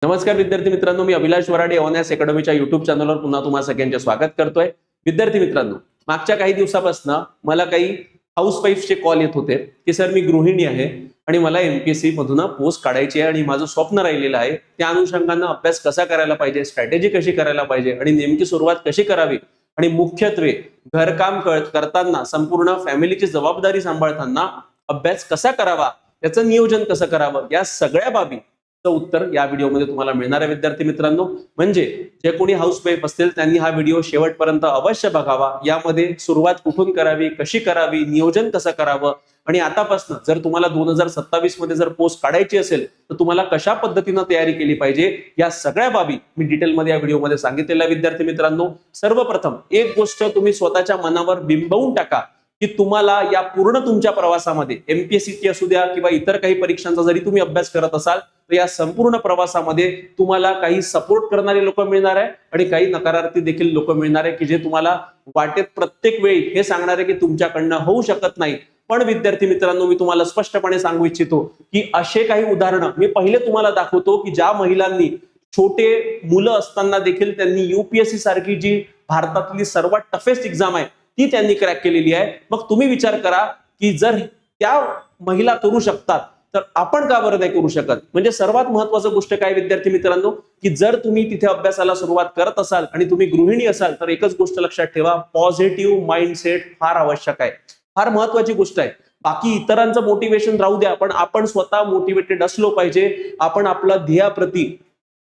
नमस्कार विद्यार्थी मित्रांनो, मी अभिलाष वराडे ऑनएस अकॅडमीच्या युट्यूब चॅनलवर पुन्हा तुम्हा सगळ्यांचे स्वागत करतोय. विद्यार्थी मित्रांनो, मागच्या काही दिवसापासून मला काही हाऊसवाईफचे कॉल येत होते की सर मी गृहिणी आहे आणि मला एमपीएससी मधून पोस्ट काढायची आहे आणि माझं स्वप्न राहिलेलं आहे. त्या अनुषंगाने अभ्यास कसा करायला पाहिजे, स्ट्रॅटेजी कशी करायला पाहिजे आणि नेमकी सुरुवात कशी करावी आणि मुख्यत्वे घरकाम करताना संपूर्ण फॅमिलीची जबाबदारी सांभाळताना अभ्यास कसा करावा, त्याचं नियोजन कसं करावं, या सगळ्या बाबी उत्तर या व्हिडिओमध्ये तुम्हाला मिळणार आहे. विद्यार्थी मित्रांनो, म्हणजे जे कोणी हाऊसवाईफ असतील त्यांनी हा व्हिडिओ शेवटपर्यंत अवश्य बघावा. यामध्ये सुरुवात कुठून करावी, कशी करावी, नियोजन कसं करावं आणि आतापासून जर तुम्हाला 2027 मध्ये जर पोस्ट काढायची असेल तर तुम्हाला कशा पद्धतीने तयारी केली पाहिजे, या सगळ्या बाबी मी डिटेलमध्ये या व्हिडिओमध्ये सांगितलेल्या. विद्यार्थी मित्रांनो, सर्वप्रथम एक गोष्ट तुम्ही स्वतःच्या मनावर बिंबवून टाका की तुम्हाला या पूर्ण तुमच्या प्रवासामध्ये एमपीएससीची असू द्या किंवा इतर काही परीक्षांचा जरी तुम्ही अभ्यास करत असाल तर या संपूर्ण प्रवासामध्ये तुम्हाला काही सपोर्ट करणारे लोक मिळणार आहे आणि काही नकारार्थी देखील लोक मिळणार आहे की जे तुम्हाला वाटेत प्रत्येक वेळी हे सांगणार आहे की तुमच्याकडनं होऊ शकत नाही. पण विद्यार्थी मित्रांनो, मी तुम्हाला स्पष्टपणे सांगू इच्छितो की असे काही उदाहरणं मी पहिले तुम्हाला दाखवतो की ज्या महिलांनी छोटे मुलं असताना देखील त्यांनी युपीएससी सारखी जी भारतातली सर्वात टफेस्ट एक्झाम आहे ती त्यांनी क्रॅक केलेली आहे. मग तुम्ही विचार करा की जर त्या महिला करू शकतात तर आपण का बरं नाही करू शकत. म्हणजे सर्वात महत्वाचं गोष्ट काय विद्यार्थी मित्रांनो, की जर तुम्ही तिथे अभ्यासाला सुरुवात करत असाल आणि तुम्ही गृहिणी असाल तर एकच गोष्ट लक्षात ठेवा, पॉझिटिव्ह माइंडसेट फार आवश्यक आहे, फार महत्वाची गोष्ट आहे. बाकी इतरांचं मोटिवेशन राहू द्या, पण आपण स्वतः मोटिवेटेड असलो पाहिजे. आपण आपला ध्येयाप्रती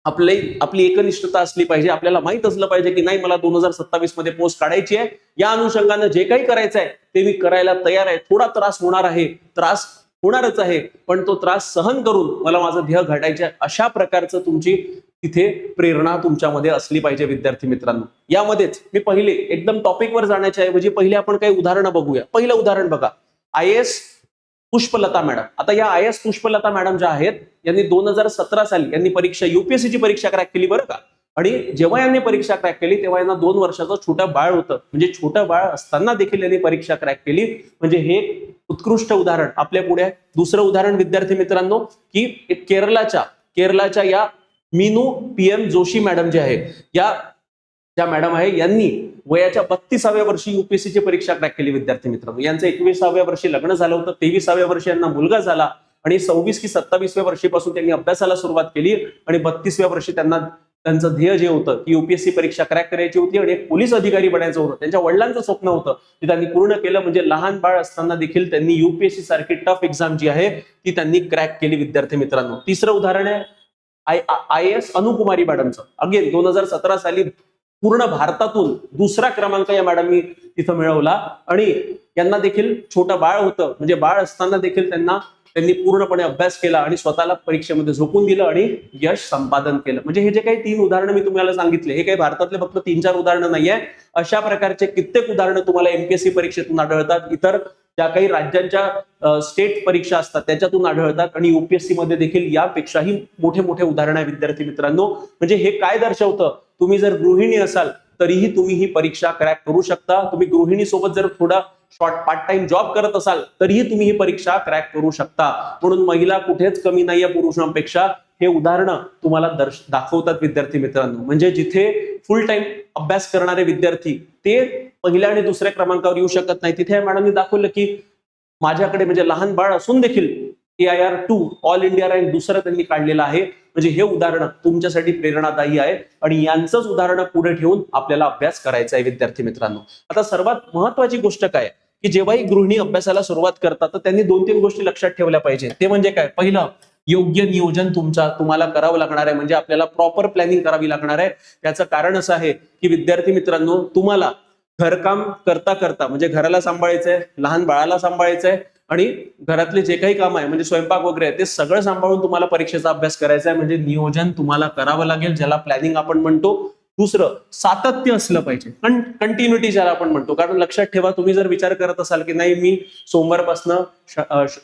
आपली एकनिष्ठता असली पाहिजे. आपल्याला माहित असलं पाहिजे की नाही, मला 2027 मध्ये पोस्ट काढायची आहे, या अनुषंगाने जे काही करायचं आहे ते मी करायला तयार आहे. थोडा त्रास होणार आहे, त्रास होणारच आहे, पण तो त्रास सहन करून मला माझं ध्येय गाठायचं आहे, अशा प्रकारचं तुमची तिथे प्रेरणा तुमच्यामध्ये असली पाहिजे. विद्यार्थी मित्रांनो, यामध्येच मी पहिले एकदम टॉपिकवर जाण्याच्या ऐवजी पहिले आपण काही उदाहरणं बघूया. पहिलं उदाहरण बघा, IAS पुष्पलता मॅडम. आता या IAS पुष्पलता मॅडम ज्या आहेत यांनी 2017 साली यांनी परीक्षा युपीएससीची परीक्षा क्रॅक केली बरं का. आणि जेव्हा यांनी परीक्षा क्रॅक केली तेव्हा यांना 2 वर्षाचं छोटं बाळ होतं. म्हणजे छोटं बाळ असताना देखील यांनी परीक्षा क्रॅक केली. म्हणजे हे उत्कृष्ट उदाहरण आपल्या पुढे आहे. दुसरं उदाहरण विद्यार्थी मित्रांनो, की केरळाच्या या मीनू PM जोशी मॅडम जे आहे, या ज्या मॅडम आहे यांनी वयाच्या 32व्या वर्षी युपीएससीची परीक्षा क्रॅक केली. विद्यार्थी मित्रांनो, यांचं 21व्या वर्षी लग्न झालं होतं, 23व्या वर्षी यांना मुलगा झाला आणि 26 की 27व्या वर्षीपासून त्यांनी अभ्यासाला सुरुवात केली आणि 32व्या वर्षी त्यांचं ध्येय जे होतं की युपीएससी परीक्षा क्रॅक करायची होती आणि एक पोलीस अधिकारी बनायचं होतं, त्यांच्या वडिलांचं स्वप्न होतं, ते त्यांनी पूर्ण केलं. म्हणजे लहान बाळ असताना देखील त्यांनी युपीएससी सारखी टफ एक्झाम जी आहे ती त्यांनी क्रॅक केली. विद्यार्थी मित्रांनो, तिसरं उदाहरण आहे IAS अनुकुमारी मॅडमचं. अगेन 2017 साली पूर्ण भारतातून दुसरा क्रमांक या मॅडमनी तिथं मिळवला आणि यांना देखील छोटं बाळ होतं. म्हणजे बाळ असताना देखील त्यांनी पूर्णपणे अभ्यास केला आणि स्वतःला परीक्षेमध्ये झोकून दिलं आणि यश संपादन केलं. म्हणजे हे जे काही 3 उदाहरणं मी तुम्हाला सांगितले, हे काही भारतातले फक्त 3-4 उदाहरणं नाहीये. अशा प्रकारचे कित्येक उदाहरणं तुम्हाला एमपीएससी परीक्षेतून आढळतात, इतर ज्या काही राज्यांच्या स्टेट परीक्षा असतात त्याच्यातून आढळतात आणि युपीएससी मध्ये देखील यापेक्षाही मोठे मोठे उदाहरण आहे. विद्यार्थी मित्रांनो, म्हणजे हे काय दर्शवतं, तुम्ही जर गृहिणी असाल तरीही तुम्ही ही परीक्षा क्रॅक करू शकता. तुम्ही गृहिणी सोबत जर थोडा शॉर्ट पार्ट टाइम जॉब करत असाल तरीही तुम्ही ही परीक्षा क्रॅक करू शकता. म्हणून महिला कुठेच कमी नाहीये पुरुषांपेक्षा, हे उदाहरणं तुम्हाला दाखवतात. विद्यार्थी मित्रांनो, म्हणजे जिथे फुल टाइम अभ्यास करणारे विद्यार्थी ते पहिल्या आणि दुसऱ्या क्रमांकावर येऊ शकत नाही, तिथे मॅडमनी दाखवलं की माझ्याकडे म्हणजे लहान बाळ असून देखील AIR2 ऑल इंडिया रँक दुसरं त्यांनी काढलेलं आहे. म्हणजे हे उदाहरण तुमच्यासाठी प्रेरणादायी आहे आणि यांचंच उदाहरण पुढे ठेवून आपल्याला अभ्यास करायचा आहे. विद्यार्थी मित्रांनो, आता सर्वात महत्वाची गोष्ट काय की जेव्हाही गृहिणी अभ्यासाला सुरुवात करतात तर त्यांनी 2-3 गोष्टी लक्षात ठेवल्या पाहिजे. ते म्हणजे काय, पहिलं, योग्य नियोजन तुम्हाला करावं लागणार आहे. म्हणजे आपल्याला प्रॉपर प्लॅनिंग करावी लागणार आहे. त्याचं कारण असं आहे की विद्यार्थी मित्रांनो, तुम्हाला घरकाम करता करता म्हणजे घराला सांभाळायचंय, लहान बाळाला सांभाळायचंय आणि घरातले जे काही काम आहे म्हणजे स्वयंपाक वगैरे ते सगळं सांभाळून तुम्हाला परीक्षेचा अभ्यास करायचा आहे. म्हणजे नियोजन तुम्हाला करावं लागेल, ज्याला प्लॅनिंग आपण म्हणतो. दुसरं सातत्य असलं पाहिजे, कंटिन्युटी ज्याला आपण म्हणतो. कारण लक्षात ठेवा, तुम्ही जर विचार करत असाल की नाही मी सोमवारपासनं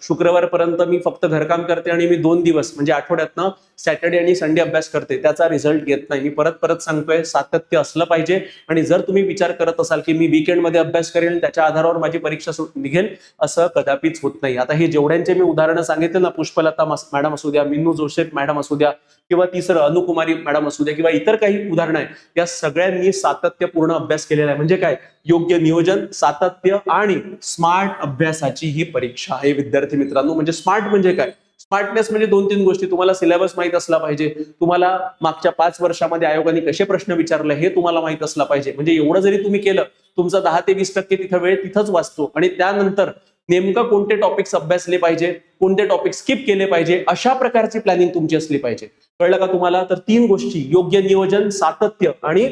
शुक्रवारपर्यंत मी फक्त घरकाम करते आणि मी 2 दिवस म्हणजे आठवड्यातनं सॅटर्डे आणि संडे अभ्यास करते, त्याचा रिझल्ट येत नाही. मी परत परत सांगतोय, सातत्य असलं पाहिजे. आणि जर तुम्ही विचार करत असाल की मी वीकेंडमध्ये अभ्यास करेल त्याच्या आधारावर माझी परीक्षा निघेल, असं कदापिच होत नाही. आता हे जेवढ्यांचे मी उदाहरणं सांगितले ना, पुष्पलता मॅडम असू द्या, मिन्नू जोसेफ मॅडम असू द्या, किंवा तिसरं अनुकुमारी मॅडम असू द्या, किंवा इतर काही उदाहरणं आहेत, या सगळ्यांनी सातत्यपूर्ण अभ्यास केलेला आहे. म्हणजे काय? योग्य नियोजन, सातत्य आणि स्मार्ट अभ्यासाची ही परीक्षा आहे विद्यार्थी मित्रांनो. म्हणजे स्मार्ट म्हणजे काय? स्मार्टनेस म्हणजे 2-3 गोष्टी. तुम्हाला सिलेबस माहित असला पाहिजे, तुम्हाला मागच्या 5 वर्षामध्ये आयोगाने कसे प्रश्न विचारले हे तुम्हाला माहित असला पाहिजे. म्हणजे एवढं जरी तुम्ही केलं, तुमचा 10 ते 20% तिथं वेळ तिथंच वाचतो. आणि त्यानंतर नेमकं कोणते टॉपिक्स अभ्यासले पाहिजे, कोणते टॉपिक स्किप केले पाहिजे, अशा प्रकारची प्लॅनिंग तुमची असली पाहिजे. कळलं का तुम्हाला? तर 3 गोष्टी, योग्य नियोजन, सातत्य आणि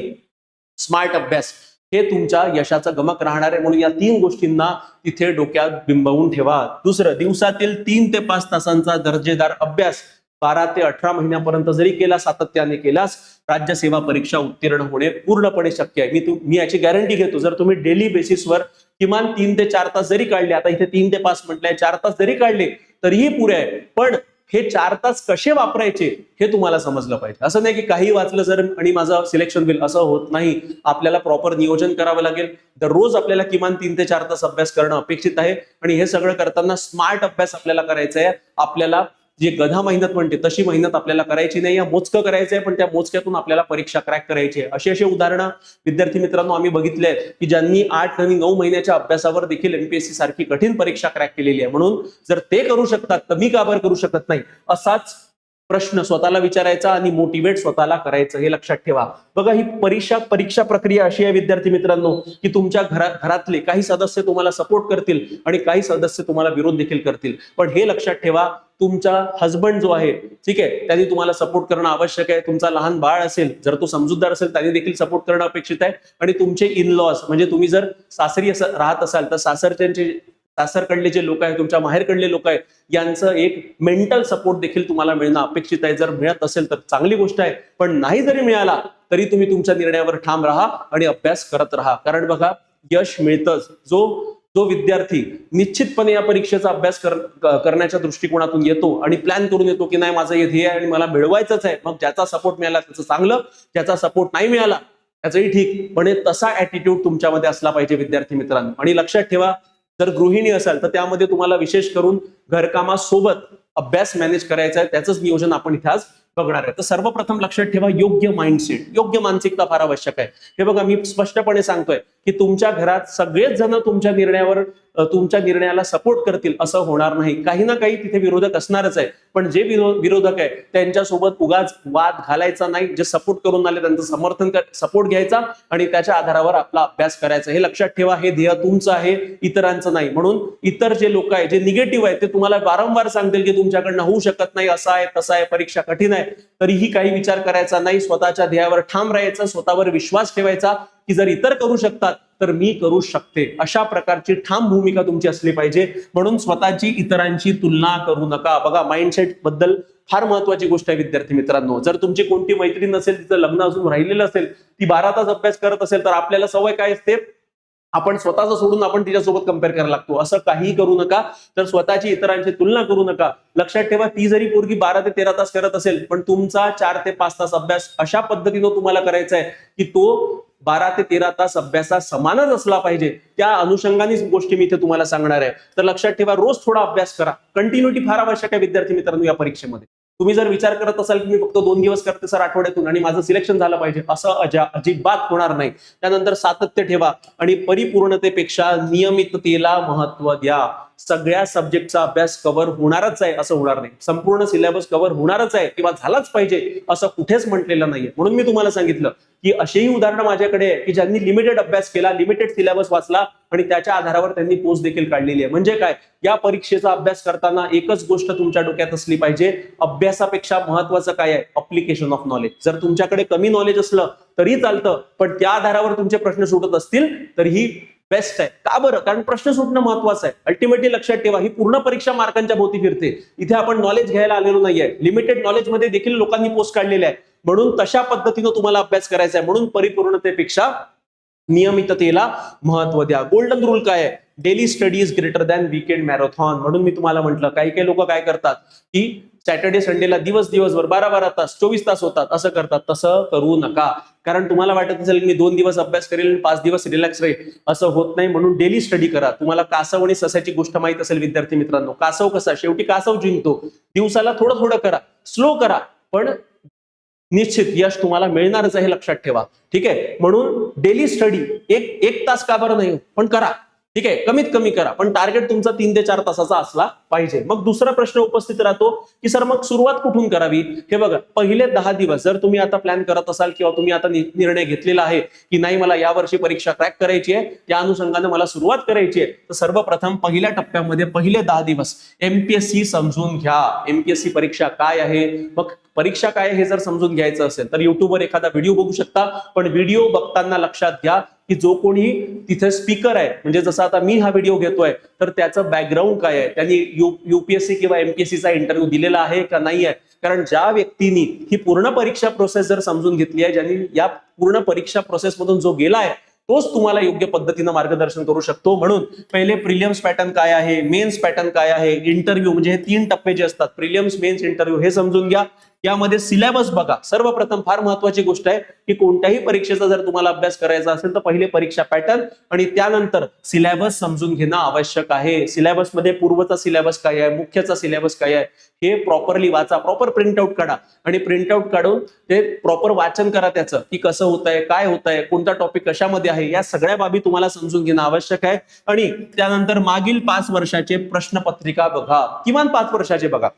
स्मार्ट अभ्यास, हे तुमच्या यशाचा गमक राहणार आहे. म्हणून या 3 गोष्टींना तिथे डोक्यात बिंबवून ठेवा. दुसरं, दिवसातील 3 ते 5 तासांचा दर्जेदार अभ्यास 12 ते 18 महिन्यापर्यंत जरी केला, सातत्याने केलास, राज्यसेवा परीक्षा उत्तीर्ण होणे पूर्णपणे शक्य आहे. मी याची गॅरंटी घेतो. जर तुम्ही डेली बेसिसवर किमान 3 ते 4 तास जरी काढले, आता इथे 3 ते 5 म्हटलंय, 4 तास जरी काढले तरीही पुरे आहे. पण हे 4 तास कसे वापरायचे हे तुम्हाला समजलं पाहिजे. असं नाही की काही वाचलं जर आणि माझं सिलेक्शन होईल, असं होत नाही. आपल्याला प्रॉपर नियोजन करावं लागेल. दररोज आपल्याला किमान 3 ते 4 तास अभ्यास करणं अपेक्षित आहे. आणि हे सगळं करताना स्मार्ट अभ्यास आपल्याला करायचा आहे. आपल्याला जे गधा मेहनत म्हणते तशी मेहनत आपल्याला करायची नाही, या मोजकं करायचं आहे, पण त्या मोजक्यातून आपल्याला परीक्षा क्रॅक करायची आहे. असे उदाहरणं विद्यार्थी मित्रांनो आम्ही बघितले आहेत की ज्यांनी 8 आणि 9 महिन्याच्या अभ्यासावर देखील एमपीएससी सारखी कठीण परीक्षा क्रॅक केलेली आहे. म्हणून जर ते करू शकतात तर मी का बरं करू शकत नाही, असाच प्रश्न स्वतःला विचारायचा आणि मोटिवेट स्वतःला करायचं, हे लक्षात ठेवा. बघा, ही परीक्षा प्रक्रिया अशी आहे विद्यार्थी मित्रांनो की तुमच्या घरातले काही सदस्य तुम्हाला सपोर्ट करतील आणि काही सदस्य तुम्हाला विरोध देखील करतील. पण हे लक्षात ठेवा, तुमचा हस्बंड जो आहे, ठीक आहे, त्यांनी तुम्हाला सपोर्ट करणं आवश्यक आहे. तुमचा लहान बाळ असेल, जर तो समजूतदार असेल, त्यांनी देखील सपोर्ट करणं अपेक्षित आहे. आणि तुमचे इन लॉज, म्हणजे तुम्ही जर सासरी राहत असाल तर सासरकडले जे लोक आहेत, तुमच्या माहेरकडले लोक आहेत, यांचं एक मेंटल सपोर्ट देखील तुम्हाला मिळणं अपेक्षित आहे. जर मिळत असेल तर चांगली गोष्ट आहे, पण नाही जरी मिळाला तरी तुम्ही तुमच्या निर्णयावर ठाम राहा आणि अभ्यास करत राहा. कारण बघा, यश मिळतंच. जो विद्यार्थी निश्चितपणे या परीक्षेचा अभ्यास करण्याच्या दृष्टिकोनातून येतो आणि प्लॅन करून येतो की नाही, माझं हे ध्येय आहे आणि मला मिळवायचंच आहे, मग ज्याचा सपोर्ट मिळाला त्याचं चांगलं, ज्याचा सपोर्ट नाही मिळाला त्याचंही ठीक, पण तसा ऍटिट्यूड तुमच्यामध्ये असला पाहिजे विद्यार्थी मित्रांनो. आणि लक्षात ठेवा, जर गृहिणी असाल तर त्यामध्ये तुम्हाला विशेष करून घरकामासोबत अभ्यास मॅनेज करायचा आहे, त्याचंच नियोजन आपण इथे आज बघणार आहे. तर सर्वप्रथम लक्षात ठेवा, योग्य माइंडसेट, योग्य मानसिकता फार आवश्यक आहे. हे बघा, मी स्पष्टपणे सांगतोय की तुमच्या घरात सगळेच जण तुमच्या निर्णयाला सपोर्ट करतील असं होणार नाही. काही ना काही तिथे विरोधक असणारच आहे, पण जे विरोधक आहे त्यांच्यासोबत उगाच वाद घालायचा नाही. जे सपोर्ट करून आले त्यांचं सपोर्ट घ्यायचा आणि त्याच्या आधारावर आपला अभ्यास करायचा. हे लक्षात ठेवा, हे ध्येय तुमचं आहे, इतरांचं नाही. म्हणून इतर जे लोक आहेत, जे निगेटिव्ह आहेत, ते तुम्हाला वारंवार सांगतील की तुमच्याकडनं होऊ शकत नाही, असं आहे तसं आहे, परीक्षा कठीण आहे. तरीही काही विचार करायचा नाही. स्वतःच्या ध्येयावर ठाम राहायचं, स्वतःवर विश्वास ठेवायचा की जर इतर करू शकतात तर मी करू शकते. अशा प्रकारची ठाम भूमिका तुमची असली पाहिजे. म्हणून स्वतःची इतरांची तुलना करू नका. बघा, माइंडसेट बद्दल फार महत्वाची गोष्ट आहे विद्यार्थी मित्रांनो. जर तुमची कोणती मैत्रीण नसेल, तिचं लग्न अजून राहिलेलं असेल, ती 12 तास अभ्यास करत असेल, तर आपल्याला सवय काय असते, आपण स्वतःचं सोडून आपण तिच्यासोबत कम्पेअर करायला लागतो. असं काही करू नका. तर स्वतःची इतरांची तुलना करू नका. लक्षात ठेवा, ती जरी पोरगी 12 ते 13 तास करत असेल, पण तुमचा 4 ते 5 तास अभ्यास अशा पद्धतीनं तुम्हाला करायचा आहे की तो 12 ते 13 तास अभ्यासा समानच असला पाहिजे. त्या अनुषंगानेच गोष्टी मी इथे तुम्हाला सांगणार आहे. तर लक्षात ठेवा, रोज थोडा अभ्यास करा. कंटिन्युटी फार आवश्यक आहे विद्यार्थी मित्रांनो या परीक्षेमध्ये. तुम्ही जर विचार करत असाल की मी फक्त 2 दिवस करते सर आठवड्यातून आणि माझं सिलेक्शन झालं पाहिजे, असं अजिबात होणार नाही. त्यानंतर सातत्य ठेवा आणि परिपूर्णतेपेक्षा नियमिततेला महत्व द्या. सगळ्या सब्जेक्टचा अभ्यास कव्हर होणारच आहे असं होणार नाही. संपूर्ण सिलेबस कव्हर होणारच आहे किंवा झालाच पाहिजे असं कुठेच म्हटलेलं नाहीये. म्हणून मी तुम्हाला सांगितलं की अशीही उदाहरणं माझ्याकडे आहे की ज्यांनी लिमिटेड अभ्यास केला, लिमिटेड सिलेबस वाचला आणि त्याच्या आधारावर त्यांनी पोस्ट देखील काढलेली आहे. म्हणजे काय, या परीक्षेचा अभ्यास करताना एकच गोष्ट तुमच्या डोक्यात असली पाहिजे, अभ्यासापेक्षा महत्वाचं काय आहे, अप्लिकेशन ऑफ नॉलेज. जर तुमच्याकडे कमी नॉलेज असलं तरी चालतं, पण त्या आधारावर तुमचे प्रश्न सुटत असतील तरीही बेस्ट आहे. का बरं? कारण प्रश्न सुटणं महत्वाचं आहे. अल्टिमेटली लक्षात ठेवा, ही पूर्ण परीक्षा मार्कांच्या भोवती फिरते. इथे आपण नॉलेज घ्यायला आलेलो नाहीये. लिमिटेड नॉलेज मध्ये देखील लोकांनी पोस्ट काढलेले आहे. म्हणून तशा पद्धतीनं तुम्हाला अभ्यास करायचा आहे. म्हणून परिपूर्णतेपेक्षा नियमिततेला महत्व द्या. गोल्डन रूल काय आहे? Daily study is greater than weekend marathon. म्हणून मी तुम्हाला म्हटलं, काही काही लोक काय करतात की सॅटर्डे संडेला दिवसभर 12 तास 24 तास होतात, असं करतात. तसं करू नका. कारण तुम्हाला वाटत असेल की मी 2 दिवस अभ्यास करेल, 5 दिवस रिलॅक्स राहील, असं होत नाही. म्हणून डेली स्टडी करा. तुम्हाला कासव आणि ससाची गोष्ट माहित असेल विद्यार्थी मित्रांनो. कासव कसा? शेवटी कासव जिंकतो. दिवसाला थोडं थोडं करा, स्लो करा, पण निश्चित यश तुम्हाला मिळणारच आहे, लक्षात ठेवा. ठीक आहे. म्हणून डेली स्टडी एक तास का बरं नाही, पण करा. ठीक आहे, कमीत कमी करा, पण टार्गेट तुमचा 3 ते 4 तासाचा असला पाहिजे. मग दुसरा प्रश्न उपस्थित राहतो की सर मग सुरुवात कुठून करावी? हे बघा, पहिले 10 दिवस जर तुम्ही आता प्लॅन करत असाल किंवा तुम्ही आता निर्णय घेतलेला आहे की नाही मला यावर्षी परीक्षा क्रॅक करायची आहे, त्या अनुषंगाने मला सुरुवात करायची आहे, तर सर्वप्रथम पहिल्या टप्प्यामध्ये पहिले 10 दिवस एमपीएससी समजून घ्या. एमपीएससी परीक्षा काय आहे, मग परीक्षा काय हे जर समजून घ्यायचं असेल तर युट्यूबवर एखादा व्हिडिओ बघू शकता. पण व्हिडिओ बघताना लक्षात घ्या की जो कोणी तिथे स्पीकर आहे, म्हणजे जसं आता मी हा व्हिडिओ घेतोय, तर त्याचं बॅकग्राऊंड काय आहे, त्यांनी युपीएससी किंवा एमपीएससीचा इंटरव्ह्यू दिलेला आहे का नाही आहे. कारण ज्या व्यक्तींनी ही पूर्ण परीक्षा प्रोसेस जर समजून घेतली आहे, ज्यांनी या पूर्ण परीक्षा प्रोसेसमधून जो गेला आहे, तोच तुम्हाला योग्य पद्धतीनं मार्गदर्शन करू शकतो. म्हणून पहिले प्रिलिम्स पॅटर्न काय आहे, मेन्स पॅटर्न काय आहे, इंटरव्ह्यू म्हणजे हे 3 टप्पे जे असतात, प्रिलिम्स, मेन्स, इंटरव्ह्यू, हे समजून घ्या. यामध्ये सिलेबस बघा. सर्वप्रथम फार महत्वाची गोष्ट आहे की कोणत्याही परीक्षेचा जर तुम्हाला अभ्यास करायचा असेल तर पहिले परीक्षा पॅटर्न आणि त्यानंतर सिलेबस समजून घेणं आवश्यक आहे. सिलेबसमध्ये पूर्वचा सिलेबस काय आहे, मुख्यचा सिलेबस काय आहे, हे प्रॉपरली वाचा. प्रॉपर प्रिंटआउट काढा आणि प्रिंटआउट काढून ते प्रॉपर वाचन करा त्याचं, की कसं होत आहे, काय होत आहे, कोणता टॉपिक कशामध्ये आहे, या सगळ्या बाबी तुम्हाला समजून घेणं आवश्यक आहे. आणि त्यानंतर मागील 5 वर्षाचे प्रश्नपत्रिका बघा, किमान 5 वर्षाचे बघा.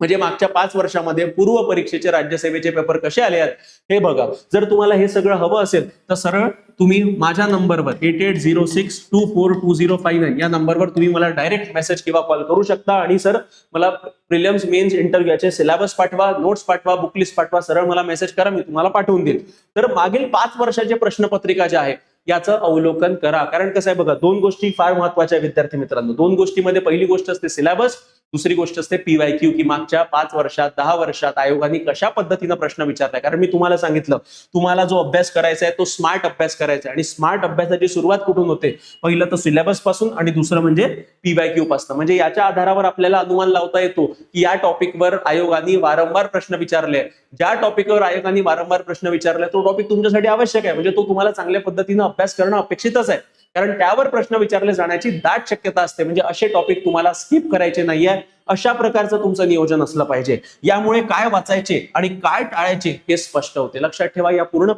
म्हणजे मागच्या 5 वर्षामध्ये पूर्व परीक्षेचे राज्यसेवेचे पेपर कसे आले आहेत हे बघा. जर तुम्हाला हे सगळं हवं असेल तर सरळ तुम्ही माझ्या नंबरवर 8806242059 या नंबरवर तुम्ही मला डायरेक्ट मेसेज किंवा कॉल करू शकता. आणि सर मला प्रिलिम्स, मेन्स, इंटरव्ह्यूचे सिलेबस पाठवा, नोट्स पाठवा, बुकलिस्ट पाठवा, सरळ मला मेसेज करा, मी तुम्हाला पाठवून देईल. तर मागील 5 वर्षाचे प्रश्नपत्रिका जे आहे याचं अवलोकन करा. कारण कसं आहे बघा, 2 गोष्टी फार महत्वाच्या विद्यार्थी मित्रांनो. 2 गोष्टीमध्ये पहिली गोष्ट असते सिलेबस, दुसरी गोष्ट असते पीवायक्यू, की मागच्या 5 वर्षात 10 वर्षात आयोगाने कशा पद्धतीनं प्रश्न विचारलाय. कारण मी तुम्हाला सांगितलं, तुम्हाला जो अभ्यास करायचा आहे तो स्मार्ट अभ्यास करायचा आहे. आणि स्मार्ट अभ्यासाची सुरुवात कुठून होते? पहिलं तर सिलेबस पासून आणि दुसरं म्हणजे पीवायक्यू पासून. म्हणजे याच्या आधारावर आपल्याला अनुमान लावता येतो की या टॉपिकवर आयोगाने वारंवार प्रश्न विचारले. ज्या टॉपिकवर आयोगाने वारंवार प्रश्न विचारले तो टॉपिक तुमच्यासाठी आवश्यक आहे, म्हणजे तो तुम्हाला चांगल्या पद्धतीनं अभ्यास करणं अपेक्षितच आहे. कारण त्यावर प्रश्न विचारले जाण्याची दाट शक्यता असते. म्हणजे असे टॉपिक तुम्हाला स्किप करायचे नाहीये. अशा प्रकारचं तुमचं नियोजन असलं पाहिजे. यामुळे काय वाचायचे आणि काय टाळायचे हे स्पष्ट होते. लक्षात ठेवा, या पूर्ण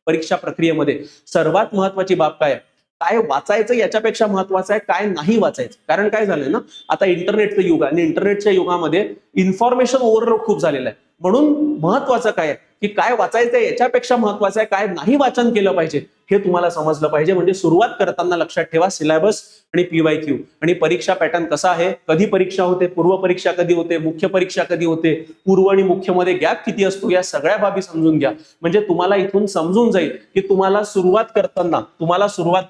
परीक्षा प्रक्रियेमध्ये सर्वात महत्वाची बाब काय वाचायचं याच्यापेक्षा महत्वाचं आहे काय नाही वाचायचं. कारण काय झालंय ना, आता इंटरनेटचं युग आहे आणि इंटरनेटच्या युगामध्ये इन्फॉर्मेशन ओव्हरलोड खूप झालेलं आहे. म्हणून महत्वाचं काय आहे की काय वाचायचंय याच्यापेक्षा महत्वाचं आहे काय नाही वाचन केलं पाहिजे हे तुम्हाला समजलं पाहिजे. म्हणजे सुरुवात करताना लक्षात ठेवा सिलेबस आणि पीवायक्यू आणि परीक्षा पॅटर्न कसा आहे, कधी परीक्षा होते, पूर्व परीक्षा कधी होते, मुख्य परीक्षा कधी होते, पूर्व आणि मुख्यमध्ये गॅप किती असतो, या सगळ्या बाबी समजून घ्या. म्हणजे तुम्हाला इथून समजून जाईल की तुम्हाला सुरुवात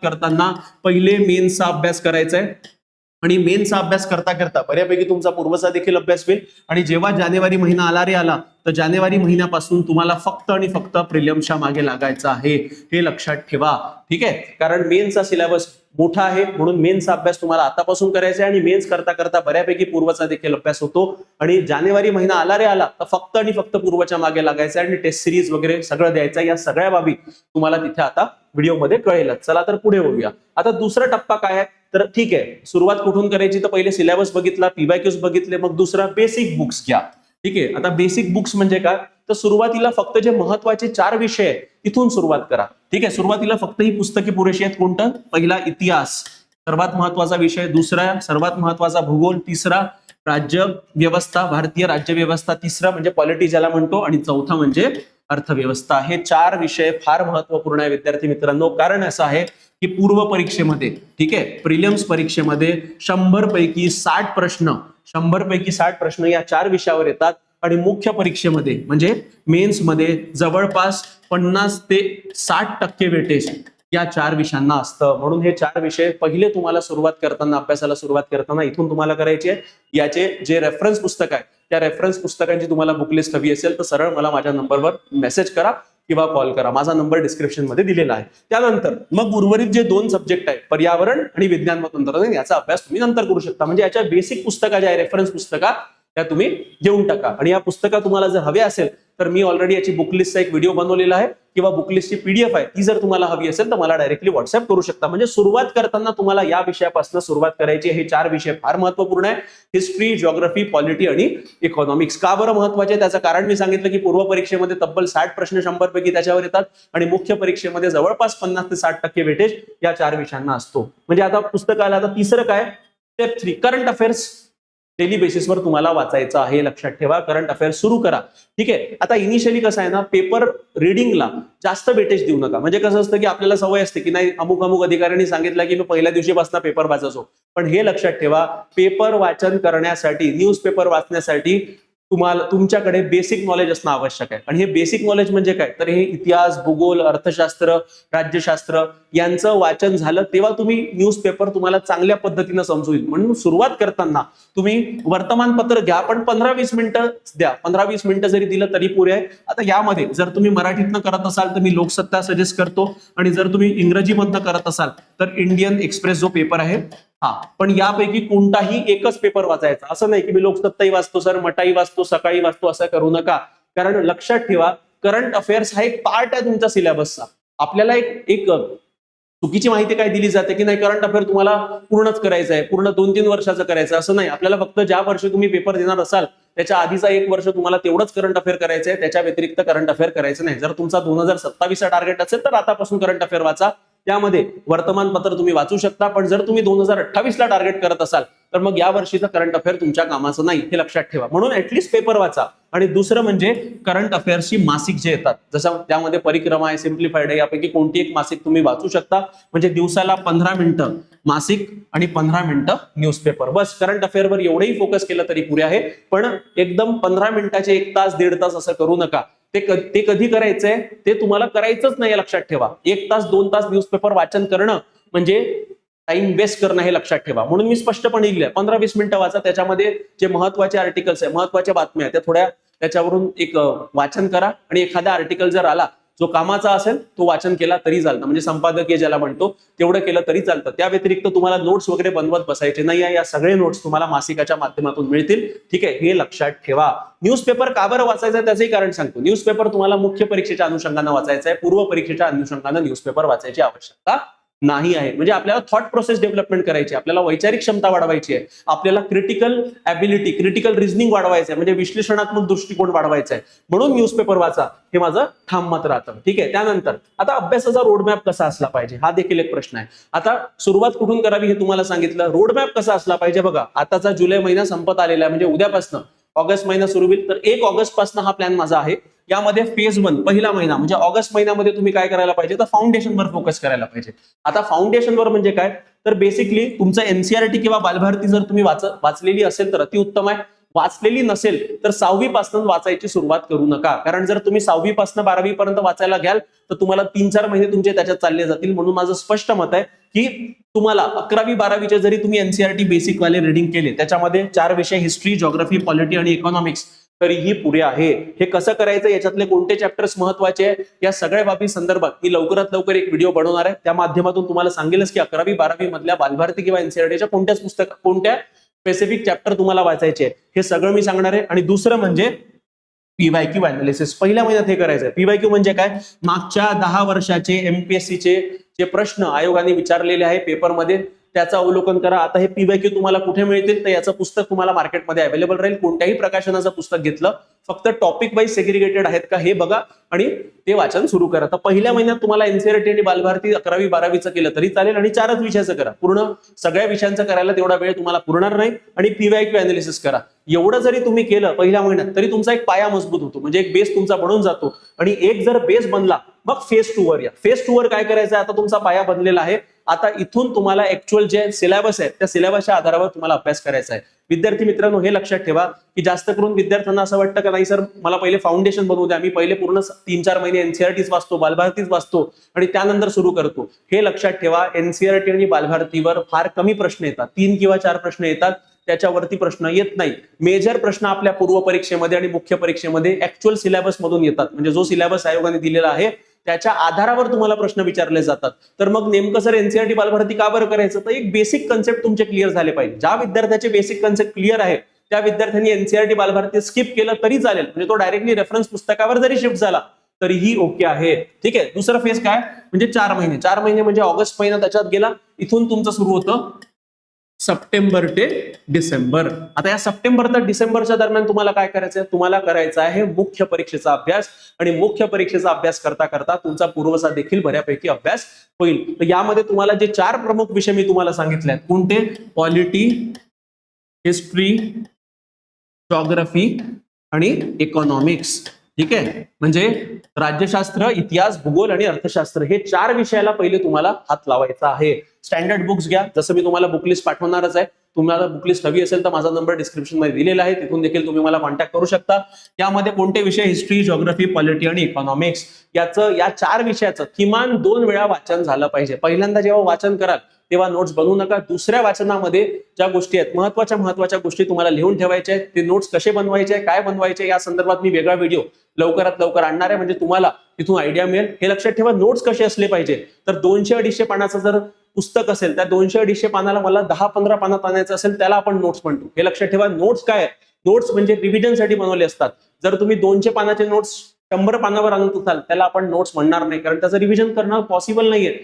करताना पहिले मेन्सचा अभ्यास करायचा आहे. आणि मेन्सचा अभ्यास करता करता बऱ्यापैकी तुमचा पूर्वचा देखील अभ्यास होईल. आणि जेव्हा जानेवारी महिना आला तर जानेवारी महिन्यापासून तुम्हाला फक्त आणि फक्त प्रिलिम्सच्या मागे लागायचं आहे, हे लक्षात ठेवा. ठीक आहे, कारण मेन्सचा सिलेबस मोठा आहे म्हणून मेन्सचा अभ्यास तुम्हाला आतापासून करायचा आहे. आणि मेन्स करता करता बऱ्यापैकी पूर्वचा देखील अभ्यास होतो. आणि जानेवारी महिना आला तर फक्त आणि फक्त पूर्वच्या मागे लागायचं आहे आणि टेस्ट सिरीज वगैरे सगळं द्यायचं. या सगळ्या बाबी तुम्हाला तिथे आता व्हिडिओमध्ये कळेलच. चला तर पुढे वळूया. आता दुसरा टप्पा काय आहे, तर ठीक आहे, सुरुवात कुठून करायची, तर पहिले सिलेबस बघितला, पीवायक्यूज बघितले, मग दुसरा बेसिक बुक्स घ्या. ठीक आहे, आता बेसिक बुक्स म्हणजे काय, तर सुरुवातीला फक्त जे महत्वाचे 4 विषय आहेत तिथून सुरुवात करा. ठीक आहे, सुरुवातीला फक्त ही पुस्तके पुरेशी आहेत. कोणतं? पहिला इतिहास, सर्वात महत्वाचा विषय. दुसरा सर्वात महत्वाचा भूगोल. तिसरा राज्य व्यवस्था, भारतीय राज्य व्यवस्था. तिसरा म्हणजे पॉलिटी ज्याला म्हणतो. आणि चौथा म्हणजे अर्थव्यवस्था. हे 4 विषय फार महत्वपूर्ण आहे विद्यार्थी मित्रांनो. कारण असं आहे की पूर्व परीक्षेमध्ये, ठीक आहे, प्रिलिम्स परीक्षेमध्ये 100 पैकी 60 प्रश्न या 4 विषयावर येतात. आणि मुख्य परीक्षेमध्ये म्हणजे मेन्समध्ये जवळपास 50 ते 60% वेटेज या 4 विषयांना असतं. म्हणून हे 4 विषय पहिले तुम्हाला सुरुवात करताना, अभ्यासाला सुरुवात करताना इथून तुम्हाला करायचे आहे. याचे जे रेफरन्स पुस्तक आहे त्या रेफरन्स पुस्तकांची तुम्हाला बुकलिस्ट हवी असेल तर सरळ मला माझ्या नंबरवर मेसेज करा किंवा कॉल करा. माझा नंबर डिस्क्रिप्शन मध्ये दिलेला आहे. त्यानंतर मग उर्वरित जे 2 सब्जेक्ट आहे, पर्यावरण आणि विज्ञान व तंत्रज्ञान, याचा अभ्यास तुम्ही नंतर करू शकता. म्हणजे याच्या बेसिक पुस्तका ज्या आहे, रेफरन्स पुस्तका, त्या तुम्ही घेऊन टाका. आणि या पुस्तका तुम्हाला जर हवे असेल तर मी ऑलरेडी याची बुकलिस्टचा एक व्हिडिओ बनवलेला आहे किंवा बुकलिस्टची पीडीएफ आहे, ती जर तुम्हाला हवी असेल तर मला डायरेक्टली व्हॉट्सअप करू शकता. म्हणजे सुरुवात करताना तुम्हाला या विषयापासून सुरुवात करायची. हे 4 विषय फार महत्वपूर्ण आहे: हिस्ट्री, जिओग्राफी, पॉलिटी आणि इकॉनॉमिक्स. का बरं महत्वाचे? त्याचं कारण मी सांगितलं की पूर्व परीक्षेमध्ये तब्बल 60 प्रश्न 100 पैकी त्याच्यावर येतात आणि मुख्य परीक्षेमध्ये जवळपास 50 ते 60% वेटेज या 4 विषयांना असतो. म्हणजे आता पुस्तकाला आता तिसरं काय, स्टेप 3, करंट अफेअर्स डेली बेसिसवर तुम्हाला वाचायचं आहे. लक्षात ठेवा, करंट अफेअर्स सुरू करा. ठीक आहे. आता इनिशियली कसं आहे ना, पेपर रिडिंगला जास्त वेटेज देऊ नका. म्हणजे कसं असतं की आपल्याला सवय असते की नाही, अमुक अमुक अधिकाऱ्यांनी सांगितलं की मी पहिल्या दिवशीपासून पेपर वाचायचो. पण हे लक्षात ठेवा, पेपर वाचन करण्यासाठी, न्यूजपेपर वाचण्यासाठी तुम्हाला तुमच्याकडे बेसिक नॉलेज असणं आवश्यक आहे. आणि हे बेसिक नॉलेज म्हणजे काय, तर हे इतिहास, भूगोल, अर्थशास्त्र, राज्यशास्त्र यांचं वाचन झालं तेव्हा तुम्ही न्यूजपेपर तुम्हाला चांगल्या पद्धतीनं समजू येईल. म्हणून सुरुवात करताना तुम्ही वर्तमानपत्र घ्या, पण 15-20 मिनिटं द्या. 15-20 मिनिटं जरी दिलं तरी पुरे आहे. आता यामध्ये जर तुम्ही मराठीतनं करत असाल तर मी लोकसत्ता सजेस्ट करतो, आणि जर तुम्ही इंग्रजीमधनं करत असाल तर इंडियन एक्सप्रेस जो पेपर आहे, पण यापैकी कोणताही एकच पेपर वाचायचा. असं नाही की मी लोकसत्ताही वाचतो सर, मटाही वाचतो, सकाळी वाचतो, असं करू नका. कारण लक्षात ठेवा, करंट अफेअर्स हा एक पार्ट आहे तुमच्या सिलेबसचा. आपल्याला एक चुकीची माहिती काय दिली जाते की नाही, करंट अफेअर तुम्हाला पूर्णच करायचं आहे, पूर्ण 2-3 वर्षाचं करायचं. असं नाही. आपल्याला फक्त ज्या वर्षी तुम्ही पेपर देणार असाल त्याच्या आधीचा 1 वर्ष तुम्हाला तेवढंच करंट अफेअर करायचं आहे, त्याच्या व्यतिरिक्त करंट अफेअर करायचं नाही. जर तुमचा 2027 टार्गेट असेल तर आतापासून करंट अफेअर वाचा. त्यामध्ये वर्तमानपत्र तुम्ही वाचू शकता. पण जर तुम्ही 2028 टार्गेट करत असाल तर मग या वर्षीचं करंट अफेअर तुमच्या कामाचं नाही, हे लक्षात ठेवा. म्हणून ऍटलीस्ट पेपर वाचा. आणि दुसरं म्हणजे करंट अफेअर्सची मासिक जे येतात, जसं त्यामध्ये परिक्रमा आहे, सिम्प्लिफाईड आहे, यापैकी कोणती एक मासिक तुम्ही वाचू शकता. म्हणजे दिवसाला 15 मिनिटं मासिक आणि 15 मिनिटं न्यूजपेपर. बस करंट अफेअरवर एवढंही फोकस केलं तरी पुरे आहे. पण एकदम 15 मिनिटाचे 1 तास 1.5 तास असं करू नका. ते कधी करायचंय ते तुम्हाला करायचंच नाही, लक्षात ठेवा. 1 तास 2 तास न्यूजपेपर वाचन करणं म्हणजे टाइम वेस्ट करणं, हे लक्षात ठेवा. म्हणून मी स्पष्टपणे लिहिलंय 15-20 मिनिटं वाचा. त्याच्यामध्ये जे महत्वाचे आर्टिकल्स आहे, महत्वाच्या बातम्या आहेत, त्या थोड्या त्याच्यावरून एक वाचन करा. आणि एखादा आर्टिकल जर आला जो कामाचा असेल तो वाचन केला तरी चालतं. म्हणजे संपादकीय ज्याला म्हणतो तेवढं केलं तरी चालतं. त्या व्यतिरिक्त तुम्हाला नोट्स वगैरे बनवत बसायचे नाही आहे. या सगळे नोट्स तुम्हाला मासिकाच्या माध्यमातून मिळतील. ठीक आहे, हे लक्षात ठेवा. न्यूजपेपर का बरं वाचायचं त्याचंही कारण सांगतो. न्यूजपेपर तुम्हाला मुख्य परीक्षेच्या अनुषंगाने वाचायचा आहे. पूर्व परीक्षेच्या अनुषंगाने न्यूजपेपर वाचायची आवश्यकता नाही आहे. म्हणजे आपल्याला थॉट प्रोसेस डेव्हलपमेंट करायची, आपल्याला वैचारिक क्षमता वाढवायची आहे, आपल्याला क्रिटिकल ॲबिलिटी, क्रिटिकल रिझनिंग वाढवायचं आहे, म्हणजे विश्लेषणात्मक दृष्टिकोन वाढवायचा आहे. म्हणून न्यूजपेपर वाचा, हे माझं ठाम मत राहतं. ठीक आहे. त्यानंतर आता अभ्यासाचा रोडमॅप कसा असला पाहिजे, हा देखील एक प्रश्न आहे. आता सुरुवात कुठून करावी हे तुम्हाला सांगितलं. रोडमॅप कसा असला पाहिजे बघा. आताचा जुलै महिना संपत आलेला आहे, म्हणजे उद्यापासून ऑगस्ट महिना सुरू होईल. तर 1 ऑगस्ट पासून हा प्लॅन माझा आहे. यामध्ये फेज 1 पहिला महिना म्हणजे ऑगस्ट महिन्यामध्ये तुम्ही काय करायला पाहिजे, तर फाउंडेशनवर फोकस करायला पाहिजे. आता फाउंडेशनवर म्हणजे काय, तर बेसिकली तुमचं एनसीईआरटी किंवा बालभारती जर तुम्ही वाचलेली असेल तर अतिउत्तम आहे. वाचलेली नसेल तर 6वी पासून वाचायची सुरुवात करू नका. कारण जर तुम्ही 6वी पासून 12वी पर्यंत वाचायला घ्याल तर तुम्हाला 3-4 महिने तुमचे त्याच्यात चालले जातील. म्हणून माझं स्पष्ट मत आहे की तुम्हाला 11वी 12वीचे जरी तुम्ही एनसीईआरटी बेसिक वाले रीडिंग केले, त्याच्यामध्ये 4 विषय हिस्ट्री, जिओग्राफी, पॉलिटी आणि इकॉनॉमिक्स, तरीही पुरे आहे. हे कसं करायचं, याच्यातले कोणते चॅप्टर्स महत्वाचे आहे, या सगळ्या बाबी संदर्भात मी लवकरात लवकर एक व्हिडिओ बनवणार आहे. त्या माध्यमातून तुम्हाला सांगेलच की 11वी 12वी मधल्या बालभारती किंवा एनसीईआरटीच्या कोणत्या स्पेसिफिक चॅप्टर तुम्हाला वाचायचे आहे, हे सगळं मी सांगणार आहे. आणि दुसरं म्हणजे पीवायक्यू अनालिसिस पहिल्या महिन्यात हे करायचंय. पीवायक्यू म्हणजे काय, मागच्या 10 वर्षाचे एमपीएससीचे जे प्रश्न आयोगाने विचारलेले आहे पेपरमध्ये त्याचं अवलोकन करा. आता हे पीवायक्यू तुम्हाला कुठे मिळतील, तर याचं पुस्तक तुम्हाला मार्केटमध्ये अवेलेबल राहील. कोणत्याही प्रकाशनाचं पुस्तक घेतलं, फक्त टॉपिक वाईज सेग्रिगेटेड आहेत का हे बघा आणि ते वाचन सुरू करा. तर पहिल्या महिन्यात तुम्हाला एनसीईआरटी आणि बालभारती 11वी 12वीचं केलं तरी चालेल आणि 4च विषयाचं करा. पूर्ण सगळ्या विषयांचं करायला तेवढा वेळ तुम्हाला पुरणार नाही. आणि पीवायक्यू अनालिसिस करा. एवढं जरी तुम्ही केलं पहिल्या महिन्यात तरी तुमचा एक पाया मजबूत होतो, म्हणजे एक बेस तुमचा बनून जातो. आणि एक जर बेस बनला मग फेज 2 वर या. फेज 2 वर काय करायचं, आता तुमचा पाया बनलेला आहे. आता इथून तुम्हाला ऍक्च्युअल जे सिलेबस आहे त्या सिलेबसच्या आधारावर तुम्हाला अभ्यास करायचा आहे. विद्यार्थी मित्रांनो, हे लक्षात ठेवा की जास्त करून विद्यार्थ्यांना असं वाटतं का नाही सर मला पहिले फाउंडेशन बनवू द्या, मी पहिले पूर्ण 3-4 महिने एनसीईआरटीच वाचतो, बालभारतीच वाचतो आणि त्यानंतर सुरू करतो. हे लक्षात ठेवा, एनसीईआरटी आणि बालभारतीवर फार कमी प्रश्न येतात, 3 किंवा 4 प्रश्न येतात. त्याच्यावरती प्रश्न येत नाही. मेजर प्रश्न आपल्या पूर्व परीक्षेमध्ये आणि मुख्य परीक्षेमध्ये ऍक्च्युअल सिलेबस मधून येतात, म्हणजे जो सिलेबस आयोगाने दिलेला आहे त्याच्या आधारावर तुम्हाला प्रश्न विचारले जातात. तर मग नेमकं सर एनसीईआरटी बालभारती का बरं करायचं, तर एक बेसिक कन्सेप्ट तुमचे क्लिअर झाले पाहिजे. ज्या विद्यार्थ्याचे बेसिक कन्सेप्ट क्लिअर आहे त्या विद्यार्थ्यांनी एनसीईआरटी बालभारती स्किप केलं तरी चालेल, म्हणजे तो डायरेक्टली रेफरन्स पुस्तकावर जरी शिफ्ट झाला तरीही ओके आहे. ठीक आहे. दुसरा फेज काय म्हणजे 4 महिने. 4 महिने म्हणजे ऑगस्ट महिना त्याच्यात गेला, इथून तुमचं सुरू होतं सप्टेंबर ते डिसेंबर. आता या सप्टेंबर ते डिसेंबरच्या दरम्यान तुम्हाला काय करायचं आहे, तुम्हाला करायचा आहे मुख्य परीक्षेचा अभ्यास. आणि मुख्य परीक्षेचा अभ्यास करता करता तुमचा पूर्वचा देखील बऱ्यापैकी अभ्यास होईल. तर यामध्ये तुम्हाला जे 4 प्रमुख विषय मी तुम्हाला सांगितले आहेत, कोणते, पॉलिटी, हिस्ट्री, जॉग्राफी आणि इकॉनॉमिक्स. ठीक आहे. म्हणजे राज्यशास्त्र, इतिहास, भूगोल आणि अर्थशास्त्र हे 4 विषयाला पहिले तुम्हाला हात लावायचा आहे. स्टँडर्ड बुक्स घ्या, जसं मी तुम्हाला बुकलिस्ट पाठवणारच आहे. तुम्हाला बुकलिस्ट हवी असेल तर माझा नंबर डिस्क्रिप्शन मध्ये दिलेला आहे, तिथून देखील तुम्ही मला कॉन्टॅक्ट करू शकता. यामध्ये कोणते विषय, हिस्ट्री, ज्योग्राफी, पॉलिटी आणि इकॉनॉमिक्स, या 4 विषयाचं किमान 2 वेळा वाचन झालं पाहिजे. पहिल्यांदा जेव्हा वाचन कराल तेव्हा नोट्स बनवू नका. दुसऱ्या वाचनामध्ये ज्या गोष्टी आहेत, महत्वाच्या गोष्टी तुम्हाला लिहून ठेवायच्या आहेत. ते नोट्स कसे बनवायचे, काय बनवायचे या संदर्भात मी वेगळा व्हिडिओ लवकरात लवकर आणणार आहे, म्हणजे तुम्हाला तिथून आयडिया मिळेल. हे लक्षात ठेवा, नोट्स कसे असले पाहिजे, तर 200-250 पानाचं जर पुस्तक असेल त्या 200-250 पानाला मला 10-15 पानात आणायचं असेल त्याला आपण नोट्स म्हणतो. हे लक्षात ठेवा. नोट्स काय आहे, नोट्स म्हणजे रिव्हिजनसाठी बनवले असतात. जर तुम्ही 200 पानाचे नोट्स 100 पानावर आणत असाल त्याला आपण नोट्स म्हणणार नाही, कारण त्याचं रिव्हिजन करणं पॉसिबल नाहीये.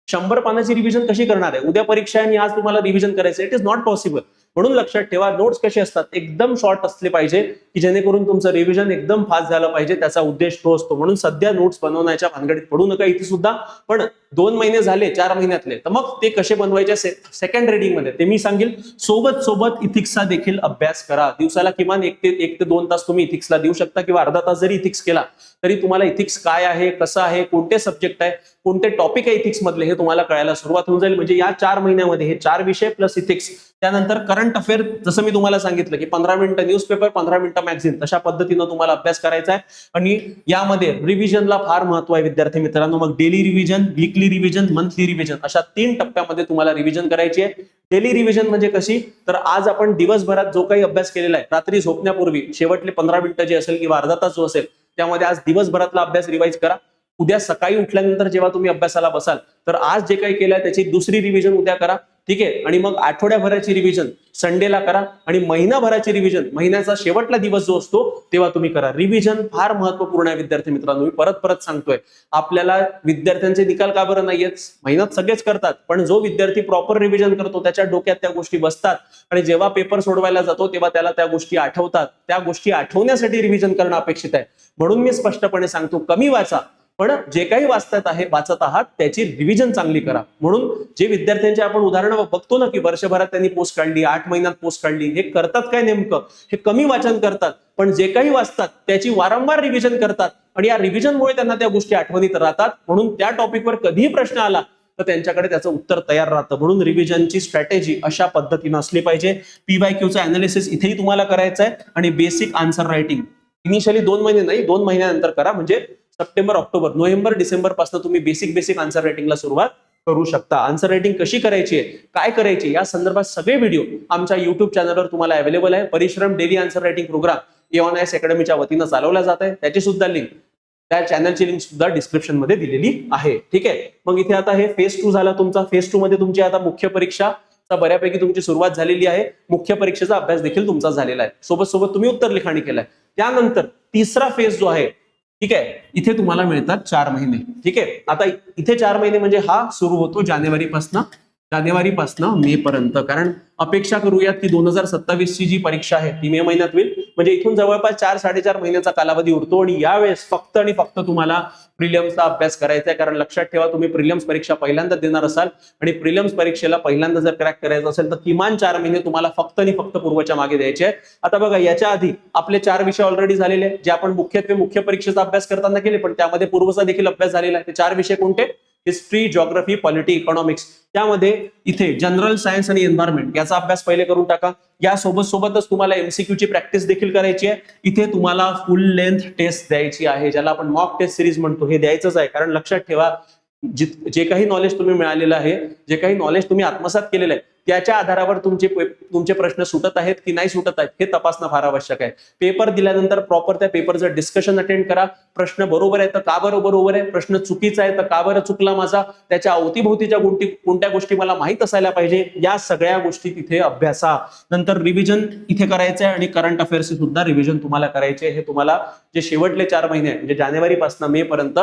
100 पानाची रिव्हिजन कशी करणार आहे, उद्या परीक्षा आहे आणि आज तुम्हाला रिव्हिजन करायचं, इट इज नॉट पॉसिबल. म्हणून लक्षात ठेवा, नोट्स कसे असतात, एकदम शॉर्ट असले पाहिजे की जेणेकरून तुमचं रिव्हिजन एकदम फास्ट झालं पाहिजे. त्याचा उद्देश तो असतो. म्हणून सध्या नोट्स बनवण्याच्या भानगडीत पडू नका इथे सुद्धा. पण 2 महिने झाले 4 महिन्यातले, तर मग ते कसे बनवायचे सेकंड रिडिंग मध्ये ते मी सांगेल. सोबत इथिक्सचा देखील अभ्यास करा. दिवसाला किमान 1 ते 2 तास तुम्ही इथिक्सला देऊ शकता, किंवा अर्धा तास जरी इथिक्स केला तरी तुम्हाला इथिक्स काय आहे, कसं आहे, कोणते सब्जेक्ट आहे, कोणते टॉपिक आहे इथिक्स मधले हे तुम्हाला कळायला सुरुवात होऊन जाईल. म्हणजे या 4 महिन्यामध्ये हे 4 विषय प्लस इथिक्स, त्यानंतर करंट अफेअर, जसं मी तुम्हाला सांगितलं की 15 मिनिटं न्यूजपेपर, 15 मिनिटं मॅगझिन, तशा पद्धतीनं तुम्हाला अभ्यास करायचा आहे. आणि यामध्ये रिव्हिजनला फार महत्व आहे विद्यार्थी मित्रांनो. मग daily revision, weekly revision, monthly revision, अशा 3 टप्प्यामध्ये तुम्हाला रिव्हिजन करायची आहे. डेली रिव्हिजन म्हणजे कशी, तर आज आपण दिवसभरात जो काही अभ्यास केलेला आहे, रात्री झोपण्यापूर्वी शेवटले 15 मिनिटं जे असेल किंवा अर्धा तास जो असेल, त्यामध्ये आज दिवसभरातला अभ्यास रिवाइज करा. उद्या सकाळी उठल्यानंतर जेव्हा तुम्ही अभ्यासाला बसाल तर आज जे काही केलंय त्याची दुसरी रिव्हिजन उद्या करा. ठीक आहे. आणि मग आठवड्याभराची रिव्हिजन संडेला करा, आणि महिनाभराची रिव्हिजन महिन्याचा शेवटला दिवस जो असतो तेव्हा तुम्ही करा. रिव्हिजन फार महत्वपूर्ण आहे विद्यार्थी मित्रांनो. मी परत सांगतोय, आपल्याला विद्यार्थ्यांचे निकाल का बरं नाहीयेत, मेहनत सगळेच करतात, पण जो विद्यार्थी प्रॉपर रिव्हिजन करतो त्याच्या डोक्यात त्या गोष्टी बसतात, आणि जेव्हा पेपर सोडवायला जातो तेव्हा त्याला त्या गोष्टी आठवतात. त्या गोष्टी आठवण्यासाठी रिव्हिजन करणं अपेक्षित आहे. म्हणून मी स्पष्टपणे सांगतो, कमी वाचा, पण जे काही वाचत आहात त्याची रिव्हिजन चांगली करा. म्हणून जे विद्यार्थ्यांचे आपण उदाहरणं बघतो ना, की वर्षभरात त्यांनी पोस्ट काढली, 8 महिन्यात पोस्ट काढली, हे करतात काय नेमकं, हे कमी वाचन करतात, पण जे काही वाचतात त्याची वारंवार रिव्हिजन करतात, आणि या रिव्हिजनमुळे त्यांना त्या गोष्टी आठवणीत राहतात. म्हणून त्या टॉपिकवर कधीही प्रश्न आला तर त्यांच्याकडे त्याचं उत्तर तयार राहतं. म्हणून रिव्हिजनची स्ट्रॅटेजी अशा पद्धतीनं असली पाहिजे. PYQचं अनालिसिस इथेही तुम्हाला करायचं आहे, आणि बेसिक आन्सर रायटिंग इनिशियली 2 महिने नाही, 2 महिन्यानंतर करा. म्हणजे सप्टेंबर, ऑक्टोबर, नोव्हेंबर, डिसेंबर पासून तुम्ही बेसिक आन्सर रायटिंगला सुरुवात करू शकता. आन्सर रायटिंग कशी करायची आहे, काय करायची, या संदर्भात सगळे व्हिडिओ आमच्या युट्यूब चॅनलवर तुम्हाला अवेलेबल आहे. परिश्रम daily answer writing program EONIS अकॅडमीच्या वतीनं चालवला जात आहे. त्याची सुद्धा लिंक, त्या चॅनलची लिंक सुद्धा डिस्क्रिप्शन मध्ये दिलेली आहे. ठीक आहे. मग इथे आता हे फेज 2 झाला तुमचा. फेज 2 मध्ये तुमची आता मुख्य परीक्षा बऱ्यापैकी तुमची सुरुवात झालेली आहे. मुख्य परीक्षेचा अभ्यास देखील तुमचा झालेला आहे. सोबत तुम्ही उत्तर लिखाणी केलाय. त्यानंतर तिसरा फेज जो आहे, ठीक आहे, इथे तुम्हाला मिळतात 4 महिने. ठीक आहे. आता इथे 4 महिने म्हणजे हा सुरू होतो जानेवारीपासून मे पर्यंत. कारण अपेक्षा करूयात की 2027 ची जी परीक्षा आहे ती मे महिन्यात होईल. म्हणजे इथून जवळपास 4-4.5 महिन्याचा कालावधी उरतो, आणि यावेळेस फक्त आणि फक्त तुम्हाला प्रिलिम्सचा अभ्यास करायचा आहे. कारण लक्षात ठेवा, तुम्ही प्रिलिम्स परीक्षा पहिल्यांदा देणार असाल, आणि प्रिलिम्स परीक्षेला पहिल्यांदा जर क्रॅक करायचं असेल तर किमान 4 महिने तुम्हाला फक्त आणि फक्त पूर्वच्या मागे द्यायचे आहे. आता बघा, याच्या आधी आपले 4 विषय ऑलरेडी झालेले आहेत, जे आपण मुख्यत्वे मुख्य परीक्षेचा अभ्यास करताना केले, पण त्यामध्ये पूर्वचा देखील अभ्यास झालेला आहे. ते 4 विषय कोणते, हिस्ट्री, ज्योग्राफी, पॉलिटी, इकॉनॉमिक्स. त्यामध्ये इथे जनरल सायन्स आणि एन्व्हायरमेंट याचा अभ्यास पहिले करून टाका. या सोबतच तुम्हाला MCQ ची प्रॅक्टिस देखील करायची आहे. इथे तुम्हाला फुल लेंथ टेस्ट द्यायची आहे, ज्याला आपण मॉक टेस्ट सिरीज म्हणतो, हे द्यायचंच आहे. कारण लक्षात ठेवा, जे काही नॉलेज तुम्ही मिळालेलं आहे, जे काही नॉलेज तुम्ही आत्मसात केलेलं आहे, त्याच्या आधारावर तुमचे प्रश्न सुटत आहेत की नाही सुटत आहेत हे तपासणं फार आवश्यक आहे. पेपर दिल्यानंतर प्रॉपर त्या पेपरचं डिस्कशन अटेंड करा. प्रश्न बरोबर आहे तर का बरं बरोबर आहे, प्रश्न चुकीचा आहे तर का बरं चुकला माझा, त्याच्या अवतीभोवतीच्या कोणत्या गोष्टी मला माहित असायला पाहिजे, या सगळ्या गोष्टी तिथे अभ्यासा. नंतर रिव्हिजन इथे करायचं आहे आणि करंट अफेअर्सची सुद्धा रिव्हिजन तुम्हाला करायचे. हे तुम्हाला जे शेवटले 4 महिने म्हणजे जानेवारीपासून मे पर्यंत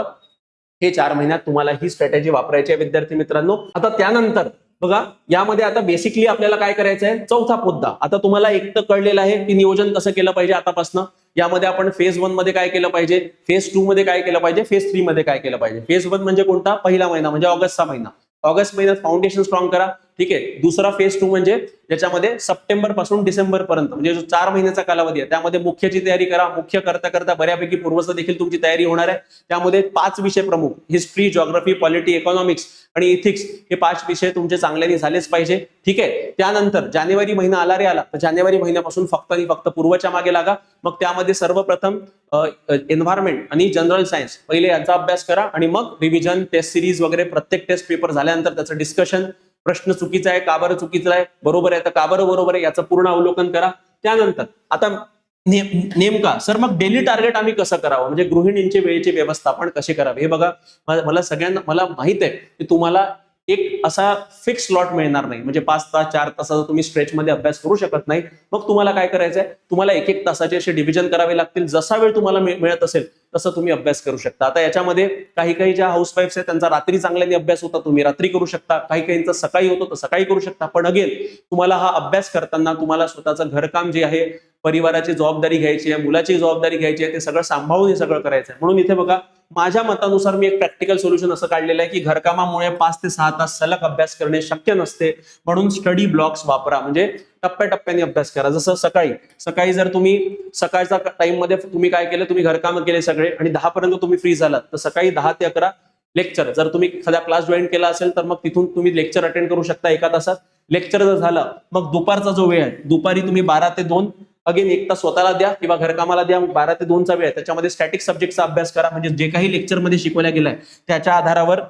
हे 4 महिन्यात तुम्हाला ही स्ट्रॅटेजी वापरायची आहे विद्यार्थी मित्रांनो. आता त्यानंतर बघा, यामध्ये आता बेसिकली आपल्याला काय करायचं आहे, चौथा मुद्दा. आता तुम्हाला एक तर कळलेलं आहे की नियोजन कसं केलं पाहिजे आतापासून. यामध्ये आपण फेज 1 मध्ये काय केलं पाहिजे, फेज 2 मध्ये काय केलं पाहिजे, फेज 3 मध्ये काय केलं पाहिजे. फेज 1 म्हणजे कोणता, पहिला महिना म्हणजे ऑगस्टचा महिना. ऑगस्ट महिन्यात फाउंडेशन स्ट्रॉंग करा, ठीक आहे. दुसरा फेज 2 म्हणजे ज्याच्यामध्ये सप्टेंबर पासून डिसेंबर पर्यंत म्हणजे जो 4 महिन्याचा कालावधी आहे त्यामध्ये मुख्यची तयारी करा. मुख्य करता करता बऱ्यापैकी पूर्वच देखील तुमची तयारी होणार आहे. त्यामध्ये 5 विषय प्रमुख, हिस्ट्री, जिओग्राफी, पॉलिटी, इकॉनॉमिक्स आणि इथिक्स, हे 5 विषय तुमचे चांगल्याने झालेच पाहिजे, ठीक आहे. त्यानंतर जानेवारी महिना आला रे आला तर जानेवारी महिन्यापासून फक्त आणि फक्त पूर्वच्या मागे लागा. मग त्यामध्ये सर्वप्रथम एन्व्हायरमेंट आणि जनरल सायन्स पहिले यांचा अभ्यास करा आणि मग रिव्हिजन, टेस्ट सिरीज वगैरे प्रत्येक टेस्ट पेपर झाल्यानंतर त्याचं डिस्कशन, प्रश्न चुकीचा आहे का बरं चुकीचा आहे, बरोबर आहे तर का बरं बरोबर आहे, याचं पूर्ण अवलोकन करा. त्यानंतर आता नेमका सर मग डेली टार्गेट आम्ही कसं करावं, म्हणजे गृहिणींचे वेळेचे व्यवस्थापन कसे करावे. हे बघा, मला माहित आहे की तुम्हाला एक असा फिक्स स्लॉट मिळणार नाही, म्हणजे 5 तास 4 तासाचा तुम्ही स्ट्रेचमध्ये अभ्यास करू शकत नाही. मग तुम्हाला काय करायचंय, तुम्हाला 1-1 तासाचे असे डिव्हिजन करावे लागतील. जसा वेळ तुम्हाला मिळत असेल तसं तुम्ही अभ्यास करू शकता. आता याच्यामध्ये काही ज्या हाऊसवाईफ्स आहेत त्यांचा रात्री चांगल्याने अभ्यास होता, तुम्ही रात्री करू शकता. काहींचा सकाळी होतो तर सकाळी करू शकता. पण अगेन तुम्हाला हा अभ्यास करताना तुम्हाला स्वतःचं घरकाम जे आहे, परिवाराची जबाबदारी घ्यायची आहे, मुलाची जबाबदारी घ्यायची आहे, ते सगळं सांभाळून हे सगळं करायचं आहे. म्हणून इथे बघा, माझ्या मतानुसार मी एक प्रॅक्टिकल सोल्युशन असं काढलेलं आहे की घरकामामुळे 5 ते 6 तास सलग अभ्यास करणे शक्य नसते. म्हणून स्टडी ब्लॉक्स वापरा, म्हणजे टप्प्याटप्प्याने अभ्यास करा. जसं सकाळी जर तुम्ही सकाळच्या टाइम मध्ये तुम्ही काय केलं, तुम्ही घरकाम केले सगळे आणि 10 पर्यंत तुम्ही फ्री झालात, तर सकाळी 10 ते 11 लेक्चर. जर तुम्ही एखादा क्लास जॉईन केला असेल तर मग तिथून तुम्ही लेक्चर अटेंड करू शकता 1 तासात. लेक्चर जर झालं, मग दुपारचा जो वेळ आहे, दुपारी तुम्ही 12 ते 2 अगेन 1 तास स्वतःला द्या किंवा घरकामाला द्या. 12 ते 2 चा वेळ आहे, त्याच्यामध्ये स्टॅटिक सब्जेक्टचा अभ्यास करा. म्हणजे जे काही लेक्चरमध्ये शिकवल्या गेलाय त्याच्या आधारावर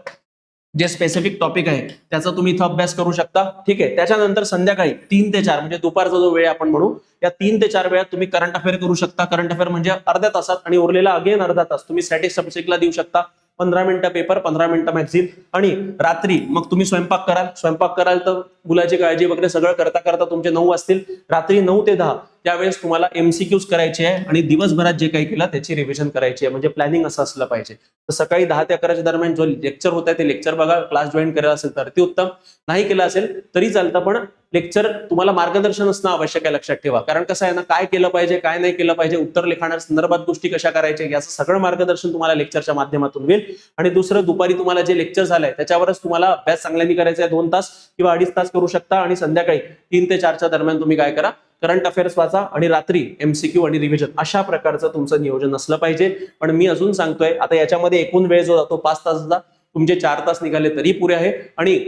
जे स्पेसिफिक टॉपिक आहे त्याचा तुम्ही इथं अभ्यास करू शकता, ठीक आहे. त्याच्यानंतर संध्याकाळी 3 ते 4 म्हणजे दुपारचा जो वेळ आपण म्हणू, या 3 ते 4 वेळात तुम्ही करंट अफेअर करू शकता. करंट अफेअर म्हणजे अर्ध्या तासात, आणि उरलेला अगेन अर्धा तास तुम्ही स्टॅटिक सब्जेक्टला देऊ शकता. 15 मिनिटं पेपर, 15 मिनिटं मॅगझिन. आणि रात्री मग तुम्ही स्वयंपाक कराल तर मुलाची काळजी वगैरे सगळं करता करता तुमचे 9 वाजतील. रात्री 9 ते 10 त्यावेळेस तुम्हाला एमसीक्यूज करायचे आहे आणि दिवसभरात जे काही केलं त्याची रिव्हिजन करायची आहे. म्हणजे प्लॅनिंग असं असलं पाहिजे. तर सकाळी 10 ते 11 दरम्यान जो लेक्चर होत आहे ते लेक्चर बघा. क्लास जॉईन करायला असेल तर ते उत्तम, नाही केलं असेल तरी चालतं, पण लेक्चर तुम्हाला मार्गदर्शन असणं आवश्यक आहे, लक्षात ठेवा. कारण कसं आहे ना, काय केलं पाहिजे काय नाही केलं पाहिजे, उत्तर लिखाणा संदर्भात गोष्टी कशा करायच्या याचं सगळं मार्गदर्शन तुम्हाला लेक्चरच्या माध्यमातून होईल. आणि दुसरं, दुपारी तुम्हाला जे लेक्चर झालंय त्याच्यावरच तुम्हाला अभ्यास चांगल्याने करायचा आहे. 2 तास किंवा 2.5 तास करू शकता. आणि संध्याकाळी 3 ते 4 दरम्यान तुम्ही काय करा, करंट अफेअर्स वाचा आणि रात्री एमसीक्यू आणि रिव्हिजन, अशा प्रकारचं तुमचं नियोजन असलं पाहिजे. पण मी अजून सांगतोय, आता याच्यामध्ये एकूण वेळ जो जातो 5 तासाचा, तुमचे 4 तास निघाले तरी पुरे आहे. आणि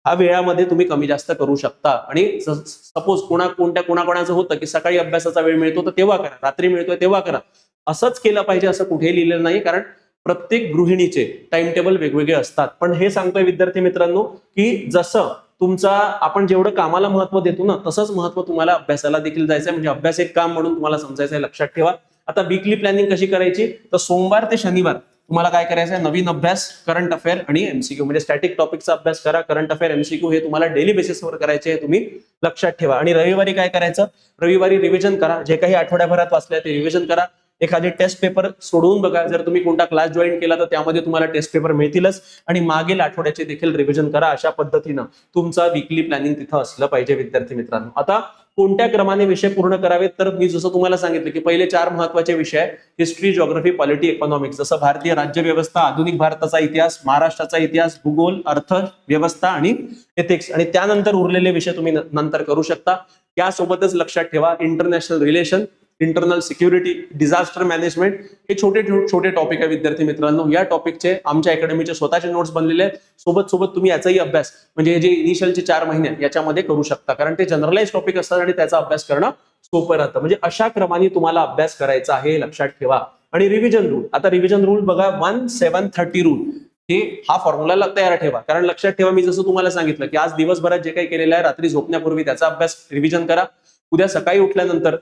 हा वेळामध्ये तुम्ही कमी जास्त करू शकता. आणि सपोज कोणाकोणाचं होतं की सकाळी अभ्यासाचा वेळ मिळतो तर तेव्हा करा, रात्री मिळतोय तेव्हा करा. असंच केलं पाहिजे असं कुठेही लिहिलेलं नाही, कारण प्रत्येक गृहिणीचे टाइम टेबल वेगवेगळे असतात. पण हे सांगतोय विद्यार्थी मित्रांनो की जसं तुमचा आपण जेवढं कामाला महत्व देतो ना, तसंच महत्व तुम्हाला अभ्यासाला देखील जायचंय. म्हणजे अभ्यास एक काम म्हणून तुम्हाला समजायचं आहे, लक्षात ठेवा. आता वीकली प्लॅनिंग कशी करायची, तर सोमवार ते शनिवार तुम्हाला काय करायचं आहे, नवीन अभ्यास, करंट अफेअर आणि एमसीक्यू, म्हणजे स्टॅटिक टॉपिकचा अभ्यास करा. करंट अफेअर, एमसीक्यू हे तुम्हाला डेली बेसिसवर करायचे आहे, तुम्ही लक्षात ठेवा. आणि रविवारी काय करायचं, रविवारी रिव्हिजन करा. जे काही आठवड्याभरात वाचलंय ते रिव्हिजन करा. एखादी टेस्ट पेपर सोडवून बघा. जर तुम्ही कोणता क्लास जॉईन केला तर त्यामध्ये तुम्हाला टेस्ट पेपर मिळतीलच. आणि मागील आठवड्याचे देखील रिव्हिजन करा. अशा पद्धतीनं तुमचा वीकली प्लॅनिंग तिथं असलं पाहिजे विद्यार्थी मित्रांनो. आता कोणत्या क्रमाने विषय पूर्ण करावेत, तर मी जसं तुम्हाला सांगितलं की पहिले 4 महत्वाचे विषय आहे, हिस्ट्री, जिओग्राफी, पॉलिटी, इकॉनॉमिक्स. जसं भारतीय राज्यव्यवस्था, आधुनिक भारताचा इतिहास, महाराष्ट्राचा इतिहास, भूगोल, अर्थव्यवस्था आणि एथिक्स. आणि त्यानंतर उरलेले विषय तुम्ही नंतर करू शकता. यासोबतच लक्षात ठेवा, international relation, internal security, disaster management, हे छोटे टॉपिक आहे विद्यार्थी मित्रांनो. या टॉपिकचे आमच्या अकॅडमीचे स्वतःचे नोट्स बनलेले आहेत. सोबत तुम्ही याचाही अभ्यास, म्हणजे हे जे इनिशियलचे 4 महिने याच्यामध्ये करू शकता, कारण ते जनरलाइज टॉपिक असतात आणि त्याचा अभ्यास करणं सोपं राहतं. म्हणजे अशा क्रमाने तुम्हाला अभ्यास करायचा आहे, लक्षात ठेवा. आणि रिव्हिजन रूल, आता रिव्हिजन रूल बघा, 1730 रूल. हा फॉर्म्युला तयार ठेवा. कारण लक्षात ठेवा, मी जसं तुम्हाला सांगितलं की आज दिवसभरात जे काही केलेलं आहे रात्री झोपण्यापूर्वी त्याचा अभ्यास रिव्हिजन करा. उद्या सकाळी उठल्यानंतर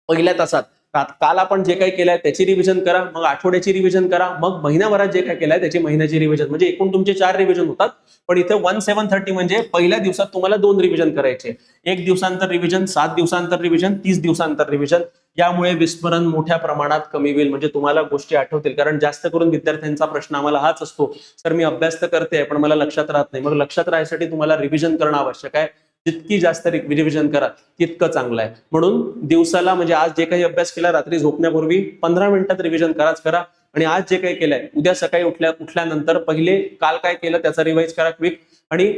पहिल्या तासात काल आपण जे काही केलंय त्याची रिव्हिजन करा, मग आठवड्याची रिव्हिजन करा, मग महिन्याभरात जे काही केलंय त्याची महिन्याची रिव्हिजन, म्हणजे एकूण तुमचे 4 रिव्हिजन होतात. पण इथे 1730 म्हणजे पहिल्या दिवसात तुम्हाला 2 रिव्हिजन करायचे. 1 दिवसांतर रिव्हिजन, 7 दिवसांतर रिव्हिजन, 30 दिवसांतर रिव्हिजन. यामुळे विस्मरण मोठ्या प्रमाणात कमी होईल, म्हणजे तुम्हाला गोष्टी आठवतील. कारण जास्त करून विद्यार्थ्यांचा प्रश्न आम्हाला हाच असतो, सर मी अभ्यास तर करते पण मला लक्षात राहत नाही. मग लक्षात राहण्यासाठी तुम्हाला रिव्हिजन करणं आवश्यक आहे. जितकी जास्त रिव्हिजन करा तितकं चांगलं आहे. म्हणून दिवसाला, म्हणजे आज जे काही अभ्यास केला रात्री झोपण्यापूर्वी 15 मिनिटात रिव्हिजन कराच करा. आणि आज जे काही केलंय उद्या सकाळी उठल्यानंतर पहिले काल काय केलं त्याचा रिवाइज करा क्विक, आणि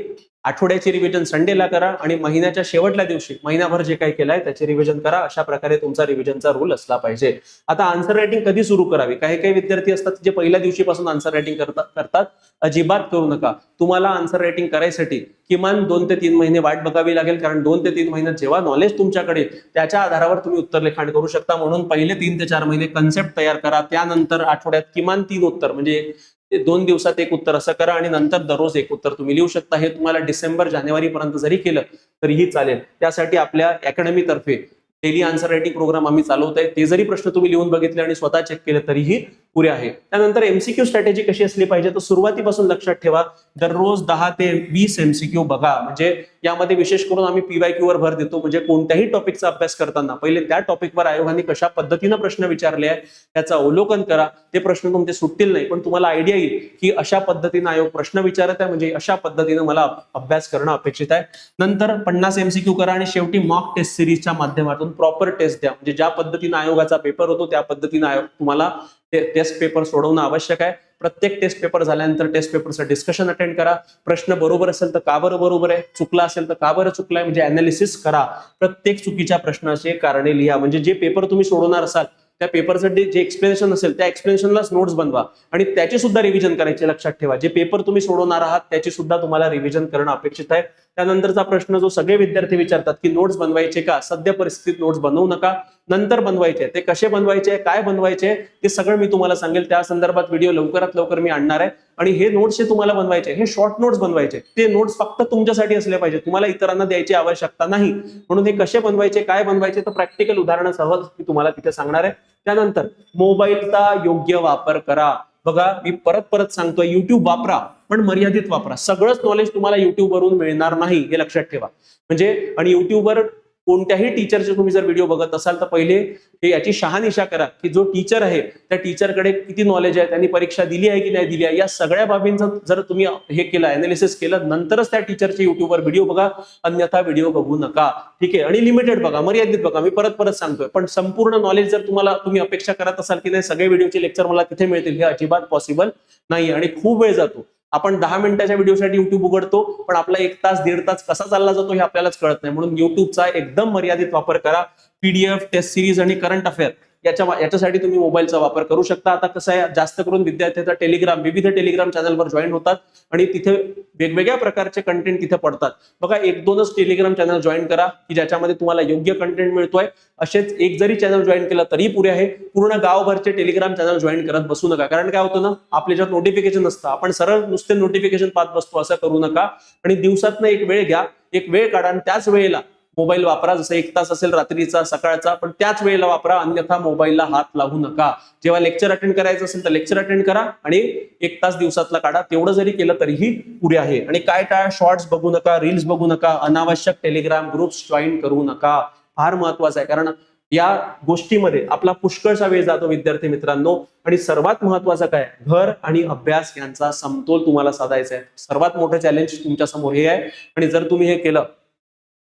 आठवड्याची रिव्हिजन संडेला करा, आणि महिन्याच्या शेवटल्या दिवशी महिनाभर जे काही केलंय त्याचे रिव्हिजन करा. अशा प्रकारे तुमचा रिव्हिजनचा रूल असला पाहिजे. आता आन्सर रायटिंग कधी सुरू करावी? काही काही विद्यार्थी असतात जे पहिल्या दिवशीपासून आन्सर रायटिंग करतात. अजिबात करू नका. तुम्हाला आन्सर रायटिंग करायसाठी किमान 2 ते 3 महिने वाट बघावी लागेल. कारण 2 ते 3 महिन्यात जेव्हा नॉलेज तुमच्याकडे त्याच्या आधारावर तुम्ही उत्तर लिखाण करू शकता. म्हणून पहिले 3 ते 4 महिने कन्सेप्ट तयार करा. त्यानंतर आठवड्यात किमान 3 उत्तर, म्हणजे 2 दिवसात 1 उत्तर असं करा, आणि नंतर दररोज 1 उत्तर तुम्ही लिहू शकता. हे तुम्हाला डिसेंबर जानेवारी पर्यंत जरी केलं तरीही चालेल. त्यासाठी आपल्या अकॅडमी तर्फे डेली आन्सर रायटिंग प्रोग्राम आम्ही चालवतोय. ते जरी प्रश्न तुम्ही लिहून बघितले आणि स्वतः चेक केले तरीही पुरे आहे. त्यानंतर एमसीक्यू स्ट्रॅटेजी कशी असली पाहिजे, तर सुरुवातीपासून लक्षात ठेवा, दररोज 10 ते 20 एमसीक्यू बघा. म्हणजे यामध्ये विशेष करून आम्ही पीवायक्यू वर भर देतो. म्हणजे कोणत्याही टॉपिकचा अभ्यास करताना पहिले त्या टॉपिकवर आयोगाने कशा पद्धतीने प्रश्न विचारले आहे त्याचं अवलोकन करा. ते प्रश्न तुमचे सुटतील नाही, पण तुम्हाला आयडिया येईल की अशा पद्धतीने आयोग प्रश्न विचारत आहे, म्हणजे अशा पद्धतीने मला अभ्यास करणं अपेक्षित आहे. नंतर 50 एमसीक्यू करा, आणि शेवटी मॉक टेस्ट सिरीजच्या माध्यमातून प्रॉपर टेस्ट द्या. म्हणजे ज्या पद्धतीने आयोगाचा पेपर होतो त्या पद्धतीने आयोग तुम्हाला टेस्ट पेपर सोडवणं आवश्यक आहे. प्रत्येक टेस्ट पेपर झाल्यानंतर टेस्ट पेपरचं डिस्कशन अटेंड करा. प्रश्न बरोबर असेल तर का बरं बरोबर आहे, चुकला असेल तर का बरं चुकलाय, म्हणजे अनालिसिस करा. प्रत्येक चुकीच्या प्रश्नाचे कारणे लिहा. म्हणजे जे पेपर तुम्ही सोडवणार असाल त्या पेपरचं जे एक्सप्लेनेशन असेल त्या एक्सप्लेनेशनलाच नोट्स बनवा, आणि त्याची सुद्धा रिव्हिजन करायचे. लक्षात ठेवा, जे पेपर तुम्ही सोडवणार आहात त्याची सुद्धा तुम्हाला रिव्हिजन करणं अपेक्षित आहे. त्यानंतरचा प्रश्न जो सगळे विद्यार्थी विचारतात की नोट्स बनवायचे का, सध्या परिस्थितीत नोट्स बनवू नका, नंतर बनवायचे. ते कसे बनवायचे, काय बनवायचे ते सगळं मी तुम्हाला सांगेल. त्या संदर्भात व्हिडिओ लवकरात लवकर मी आणणार आहे. आणि हे नोट्स जे तुम्हाला बनवायचे, हे शॉर्ट नोट्स बनवायचे. ते नोट्स फक्त तुमच्यासाठी असले पाहिजे, तुम्हाला इतरांना द्यायची आवश्यकता नाही. म्हणून हे कसे बनवायचे, काय बनवायचे, तर प्रॅक्टिकल उदाहरणासह मी तुम्हाला तिथे सांगणार आहे. त्यानंतर मोबाईलचा योग्य वापर करा. बघा, मी परत परत सांगतोय, युट्यूब वापरा पण मर्यादित वापरा. सगळंच नॉलेज तुम्हाला युट्यूब वरून मिळणार नाही, हे लक्षात ठेवा. म्हणजे आणि युट्यूबवर कोणत्याही टीचरचे तुम्ही जर व्हिडिओ बघत असाल तर पहिले याची शहानिशा करा की जो टीचर आहे त्या टीचरकडे किती नॉलेज आहे, त्यांनी परीक्षा दिली आहे की नाही दिली आहे, या सगळ्या बाबींचं जर तुम्ही हे केलं, अनालिसिस केलं, नंतरच त्या टीचरचे युट्यूबवर व्हिडिओ बघा, अन्यथा व्हिडिओ बघू नका. ठीक आहे. आणि लिमिटेड बघा, मर्यादित बघा. मी परत परत सांगतोय, पण संपूर्ण नॉलेज जर तुम्ही अपेक्षा करत असाल की नाही सगळे व्हिडिओचे लेक्चर मला तिथे मिळतील, हे अजिबात पॉसिबल नाही. आणि खूप वेळ जातो. आपण 10 मिनिटाच्या व्हिडिओसाठी युट्यूब उघडतो, पण आपला 1 तास 1.5 तास कसा चालला जातो हे आपल्यालाच कळत नाही. म्हणून युट्यूबचा एकदम मर्यादित वापर करा. पीडीएफ, टेस्ट सिरीज आणि करंट अफेअर याच्यासाठी तुम्ही मोबाईलचा वापर करू शकता. आता कसं आहे, जास्त करून विद्यार्थ्यांचा विविध टेलिग्राम चॅनलवर जॉईन होतात आणि तिथे वेगवेगळ्या प्रकारचे कंटेंट तिथे पडतात. बघा, 1-2च टेलिग्राम चॅनल जॉईन करा की ज्याच्यामध्ये तुम्हाला योग्य कंटेंट मिळतोय. असेच एक जरी चॅनल जॉईन केलं तरी पुरे आहे. पूर्ण गावभरचे टेलिग्राम चॅनल जॉईन करत बसू नका. कारण काय होतं ना, आपल्या ज्यात नोटिफिकेशन नसतं, आपण सरळ नुसते नोटिफिकेशन पाहत बसतो. असं करू नका. आणि दिवसातनं एक वेळ घ्या, एक वेळ काढा आणि त्याच वेळेला मोबाईल वापरा. जसं 1 तास असेल रात्रीचा, सकाळचा, पण त्याच वेळेला वापरा, अन्यथा मोबाईलला हात लावू नका. जेव्हा लेक्चर अटेंड करायचं असेल तर लेक्चर अटेंड करा आणि 1 तास दिवसातला काढा. तेवढं जरी केलं तरीही पुरे आहे. आणि काय टाळा, शॉर्ट्स बघू नका, रील्स बघू नका, अनावश्यक टेलिग्राम ग्रुप्स जॉईन करू नका. फार महत्वाचं आहे, कारण या गोष्टीमध्ये आपला पुष्कळसा वेळ जातो विद्यार्थी मित्रांनो. आणि सर्वात महत्वाचं काय, घर आणि अभ्यास यांचा समतोल तुम्हाला साधायचा आहे. सर्वात मोठं चॅलेंज तुमच्या समोर हे आहे. आणि जर तुम्ही हे केलं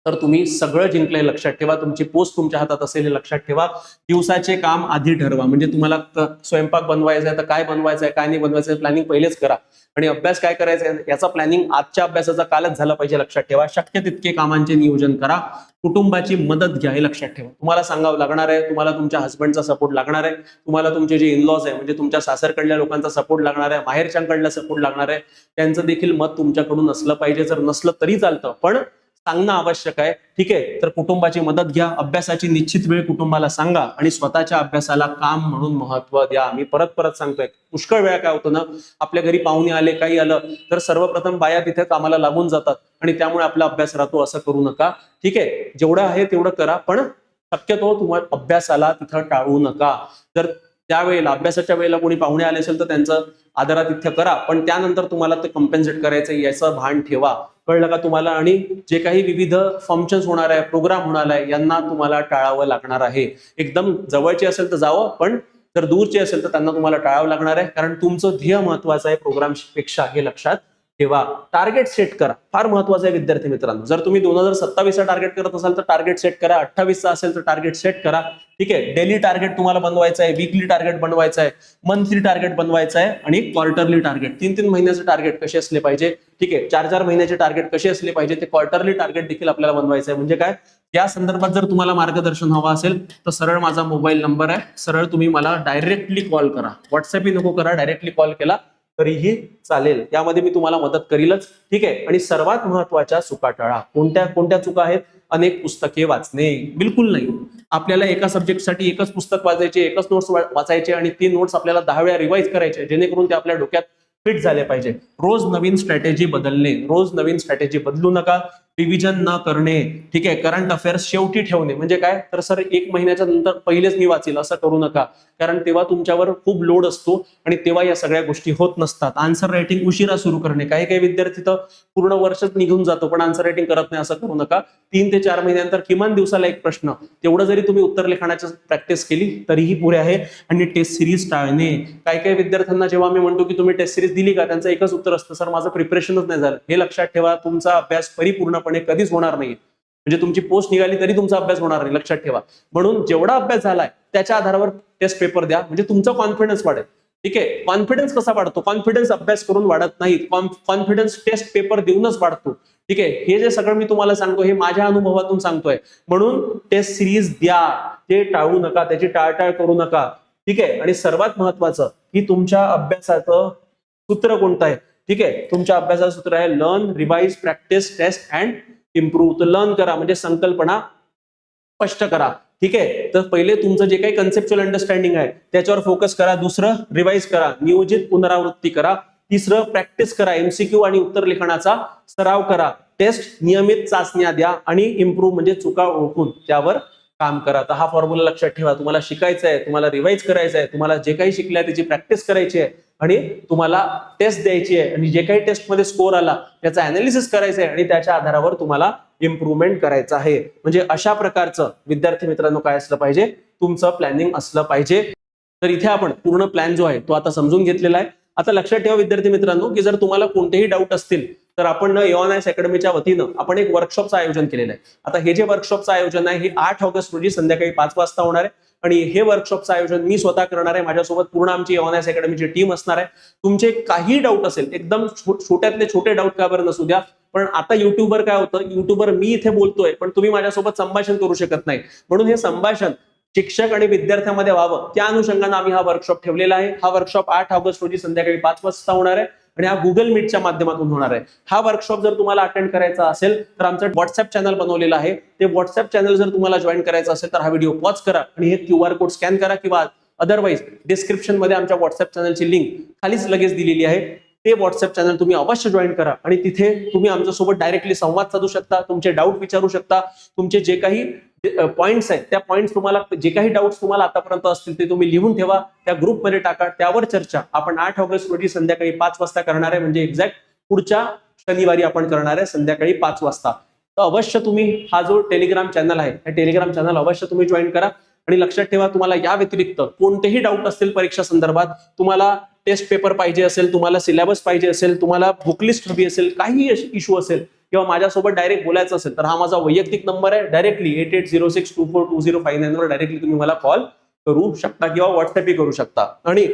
तर तुम्ही सगळं जिंकलंय. लक्षात ठेवा, तुमची पोस्ट तुमच्या हातात असेल हे लक्षात ठेवा. दिवसाचे काम आधी ठरवा. म्हणजे तुम्हाला स्वयंपाक बनवायचा आहे तर काय बनवायचं आहे, काय नाही बनवायचं आहे, प्लॅनिंग पहिलेच करा. आणि अभ्यास काय करायचा आहे याचा प्लॅनिंग आजच्या अभ्यासाचा कालच झाला पाहिजे. लक्षात ठेवा. शक्य तितके कामांचे नियोजन करा. कुटुंबाची मदत घ्या, हे लक्षात ठेवा. तुम्हाला सांगावं लागणार आहे, तुम्हाला तुमच्या हस्बंडचा सपोर्ट लागणार आहे, तुम्हाला तुमचे जे इनलॉज आहे म्हणजे तुमच्या सासरकडल्या लोकांचा सपोर्ट लागणार आहे, माहेरच्यांकडला सपोर्ट लागणार आहे. त्यांचं देखील मत तुमच्याकडून असलं पाहिजे. जर नसलं तरी चालतं, पण सांगणं आवश्यक आहे. ठीक आहे, तर कुटुंबाची मदत घ्या, अभ्यासाची निश्चित वेळ कुटुंबाला सांगा आणि स्वतःच्या अभ्यासाला काम म्हणून महत्व द्या. मी परत परत सांगतोय, पुष्कळ वेळा काय होतं ना, आपल्या घरी पाहुणे आले, काही आलं तर सर्वप्रथम बाया तिथे कामाला लागून जातात आणि त्यामुळे आपला अभ्यास राहतो. असं करू नका. ठीक आहे, जेवढं आहे तेवढं करा, पण शक्यतो तुम्हाला अभ्यासाला तिथं टाळू नका. जर त्यावेळेला अभ्यासाच्या वेळेला कोणी पाहुणे आले असेल तर त्यांचं आदरातिथ्य करा, पण त्यानंतर तुम्हाला ते कम्पेन्सेट करायचं याचं भान ठेवा. कळलं का तुम्हाला? आणि जे काही विविध फंक्शन्स होणार आहे, प्रोग्राम होणार आहे, यांना तुम्हाला टाळावं लागणार आहे. एकदम जवळचे असेल तर जावं, पण जर दूरचे असेल तर त्यांना तुम्हाला टाळावं लागणार आहे, कारण तुमचं ध्येय महत्वाचं आहे प्रोग्राम पेक्षा, हे लक्षात ठेवा. टार्गेट सेट करा, फार महत्वाचं आहे विद्यार्थी मित्रांनो. जर तुम्ही 2027 टार्गेट करत असाल तर टार्गेट सेट करा, 28 असेल तर टार्गेट सेट करा. ठीक आहे, डेली टार्गेट तुम्हाला बनवायचं आहे, वीकली टार्गेट बनवायचं आहे, मंथली टार्गेट बनवायचं आहे आणि क्वार्टरली टार्गेट, 3-3 महिन्याचे टार्गेट कसे असले पाहिजे. ठीक आहे, 4-4 महिन्याचे टार्गेट कसे असले पाहिजे, ते क्वार्टरली टार्गेट देखील आपल्याला बनवायचं आहे. म्हणजे काय, या संदर्भात जर तुम्हाला मार्गदर्शन हवं असेल तर सरळ माझा मोबाईल नंबर आहे, सरळ तुम्ही मला डायरेक्टली कॉल करा, व्हॉट्सअपही नको करा, डायरेक्टली कॉल केला तरीही चालेल. त्यामध्ये मी तुम्हाला मदत करीलच. ठीक आहे, आणि सर्वात महत्वाच्या चुका टाळा. कोणत्या कोणत्या चुका आहेत? अनेक पुस्तके वाचणे, बिलकुल नाही. आपल्याला एका सब्जेक्टसाठी एकच पुस्तक वाचायचे, एकच नोट्स वाचायचे आणि ती नोट्स आपल्याला 10 वेळा रिवाइज करायचे, जेणेकरून ते आपल्या डोक्यात फिट झाले पाहिजे. रोज नवीन स्ट्रॅटेजी बदलणे, रोज नवीन स्ट्रॅटेजी बदलू नका. रिव्हिजन न करणे, ठीक आहे, करंट अफेअर्स शेवटी ठेवणे. म्हणजे काय, तर सर 1 महिन्याच्या नंतर पहिलेच मी वाचेल असं करू नका, कारण तेव्हा तुमच्यावर खूप लोड असतो आणि तेव्हा या सगळ्या गोष्टी होत नसतात. आन्सर रायटिंग उशिरा सुरू करणे, काही काही विद्यार्थी तर पूर्ण वर्षच निघून जातो पण आन्सर रायटिंग करत नाही, असं करू नका. 3 ते 4 महिन्यानंतर किमान दिवसाला एक प्रश्न, तेवढं जरी तुम्ही उत्तर लिखाणाची प्रॅक्टिस केली तरीही पुरे आहे. आणि टेस्ट सिरीज टाळणे. काही काही विद्यार्थ्यांना जेव्हा मी म्हणतो की तुम्ही टेस्ट सिरीज दिली का, त्यांचं एकच उत्तर असतं, सर माझं प्रिपरेशनच नाही झालं. हे लक्षात ठेवा, तुमचा अभ्यास परिपूर्णपणे कधीच होणार नाही. म्हणजे तुमची पोस्ट निघाली तरी तुमचा अभ्यास होणार नाही, लक्षात ठेवा. म्हणून जेवढा अभ्यास झालाय त्याच्या आधारावर टेस्ट पेपर द्या, म्हणजे तुमचा कॉन्फिडन्स वाढेल. ठीक आहे, कॉन्फिडन्स कसा वाढतो? कॉन्फिडन्स अभ्यास करून वाढत नाही, कॉन्फिडन्स टेस्ट पेपर देऊनच वाढतो. ठीक आहे, हे जे सगळं मी तुम्हाला सांगतो हे माझ्या अनुभवातून सांगतोय. म्हणून टेस्ट सिरीज द्या, ते टाळू नका, त्याची टाळटाळ करू नका. ठीक आहे, आणि सर्वात महत्वाचं की तुमच्या अभ्यासाचं सूत्र कोणतं आहे? ठीक आहे, तुमच्या अभ्यासाचं सूत्र आहे learn, revise, practice, test and improve. तर लर्न करा म्हणजे संकल्पना स्पष्ट करा. ठीक आहे, तर पहिले तुमचं जे काही कन्सेप्च्युअल अंडरस्टँडिंग आहे त्याच्यावर फोकस करा. दुसरं, रिवाइज करा, नियोजित पुनरावृत्ती करा. तिसरं, प्रॅक्टिस करा, एमसीक्यू आणि उत्तर लिखाणाचा सराव करा. टेस्ट, नियमित चाचण्या द्या आणि इम्प्रूव्ह म्हणजे चुका ओळखून त्यावर काम करा. तर हा फॉर्म्युला लक्षात ठेवा. तुम्हाला शिकायचं आहे, तुम्हाला रिवाइज करायचं आहे, तुम्हाला जे काही शिकलंय त्याची प्रॅक्टिस करायची आहे आणि तुम्हाला टेस्ट द्यायची आहे आणि जे काही टेस्टमध्ये स्कोर आला त्याचा अनालिसिस करायचं आहे आणि त्याच्या आधारावर तुम्हाला इम्प्रूव्हमेंट करायचं आहे. म्हणजे अशा प्रकारचं विद्यार्थी मित्रांनो काय असलं पाहिजे, तुमचं प्लॅनिंग असलं पाहिजे. तर इथे आपण पूर्ण प्लॅन जो आहे तो आता समजून घेतलेला आहे. आता लक्षात ठेवा विद्यार्थी मित्रांनो की जर तुम्हाला कोणतेही डाऊट असतील तर आपण एओनएस अकॅडमीच्या वतीनं आपण एक वर्कशॉपचं आयोजन केलेलं आहे. आता हे जे वर्कशॉपचं आयोजन आहे हे 8 ऑगस्ट रोजी संध्याकाळी 5 वाजता होणार आहे आणि हे वर्कशॉपचं आयोजन मी स्वतः करणार आहे. माझ्यासोबत पूर्ण आमची एओनएस अकॅडमीची टीम असणार आहे. तुमचे काही डाऊट असेल, एकदम छोट्यातले छोटे डाऊट का बरं नसू द्या, पण आता युट्यूबवर काय होतं, युट्यूबवर मी इथे बोलतोय पण तुम्ही माझ्यासोबत संभाषण करू शकत नाही, म्हणून हे संभाषण शिक्षक आणि विद्यार्थ्यांमध्ये व्हावं त्या अनुषंगाने आम्ही हा वर्कशॉप ठेवलेला आहे. हा वर्कशॉप 8 ऑगस्ट रोजी संध्याकाळी 5 वाजता होणार आहे आणि हा गुगल मीटच्या माध्यमातून होणार आहे. हा वर्कशॉप जर तुम्हाला अटेंड करायचा असेल तर आमचं व्हॉट्सअप चॅनल बनवलेलं आहे. ते व्हॉट्सअप चॅनल जर तुम्हाला जॉईन करायचं असेल तर हा व्हिडिओ पॉज करा आणि हे QR कोड स्कॅन करा किंवा अदरवाईज डिस्क्रिप्शन मध्ये आमच्या व्हॉट्सअप चॅनलची लिंक खालीच लगेच दिलेली आहे. ते व्हॉट्सअप चॅनल तुम्ही अवश्य जॉईन करा आणि तिथे तुम्ही आमच्यासोबत डायरेक्टली संवाद साधू शकता, तुमचे डाऊट विचारू शकता, तुमचे जे काही पॉइंट्स आहेत त्या पॉइंट्स तुम्हाला जे काही डाऊट्स तुम्हाला आतापर्यंत असतील ते तुम्ही लिहून ठेवा, त्या ग्रुपमध्ये टाका, त्यावर चर्चा आपण 8 ऑगस्ट रोजी संध्याकाळी 5 वाजता करणार आहे. म्हणजे एक्झॅक्ट पुढच्या शनिवारी आपण करणार आहे संध्याकाळी 5 वाजता. तर अवश्य तुम्ही हा जो टेलिग्राम चॅनल आहे त्या टेलिग्राम चॅनल अवश्य तुम्ही जॉईन करा. आणि लक्षात ठेवा, तुम्हाला या व्यतिरिक्त कोणतेही डाऊट असतील परीक्षा संदर्भात, तुम्हाला टेस्ट पेपर पाहिजे असेल, तुम्हाला सिलेबस पाहिजे असेल, तुम्हाला बुकलिस्ट हवी असेल, काही इश्यू असेल किंवा माझ्यासोबत डायरेक्ट बोलायचं असेल तर हा माझा वैयक्तिक नंबर आहे. डायरेक्टली 8806242059 वर डायरेक्टली तुम्ही मला कॉल करू शकता किंवा व्हॉट्सअपही करू शकता. आणि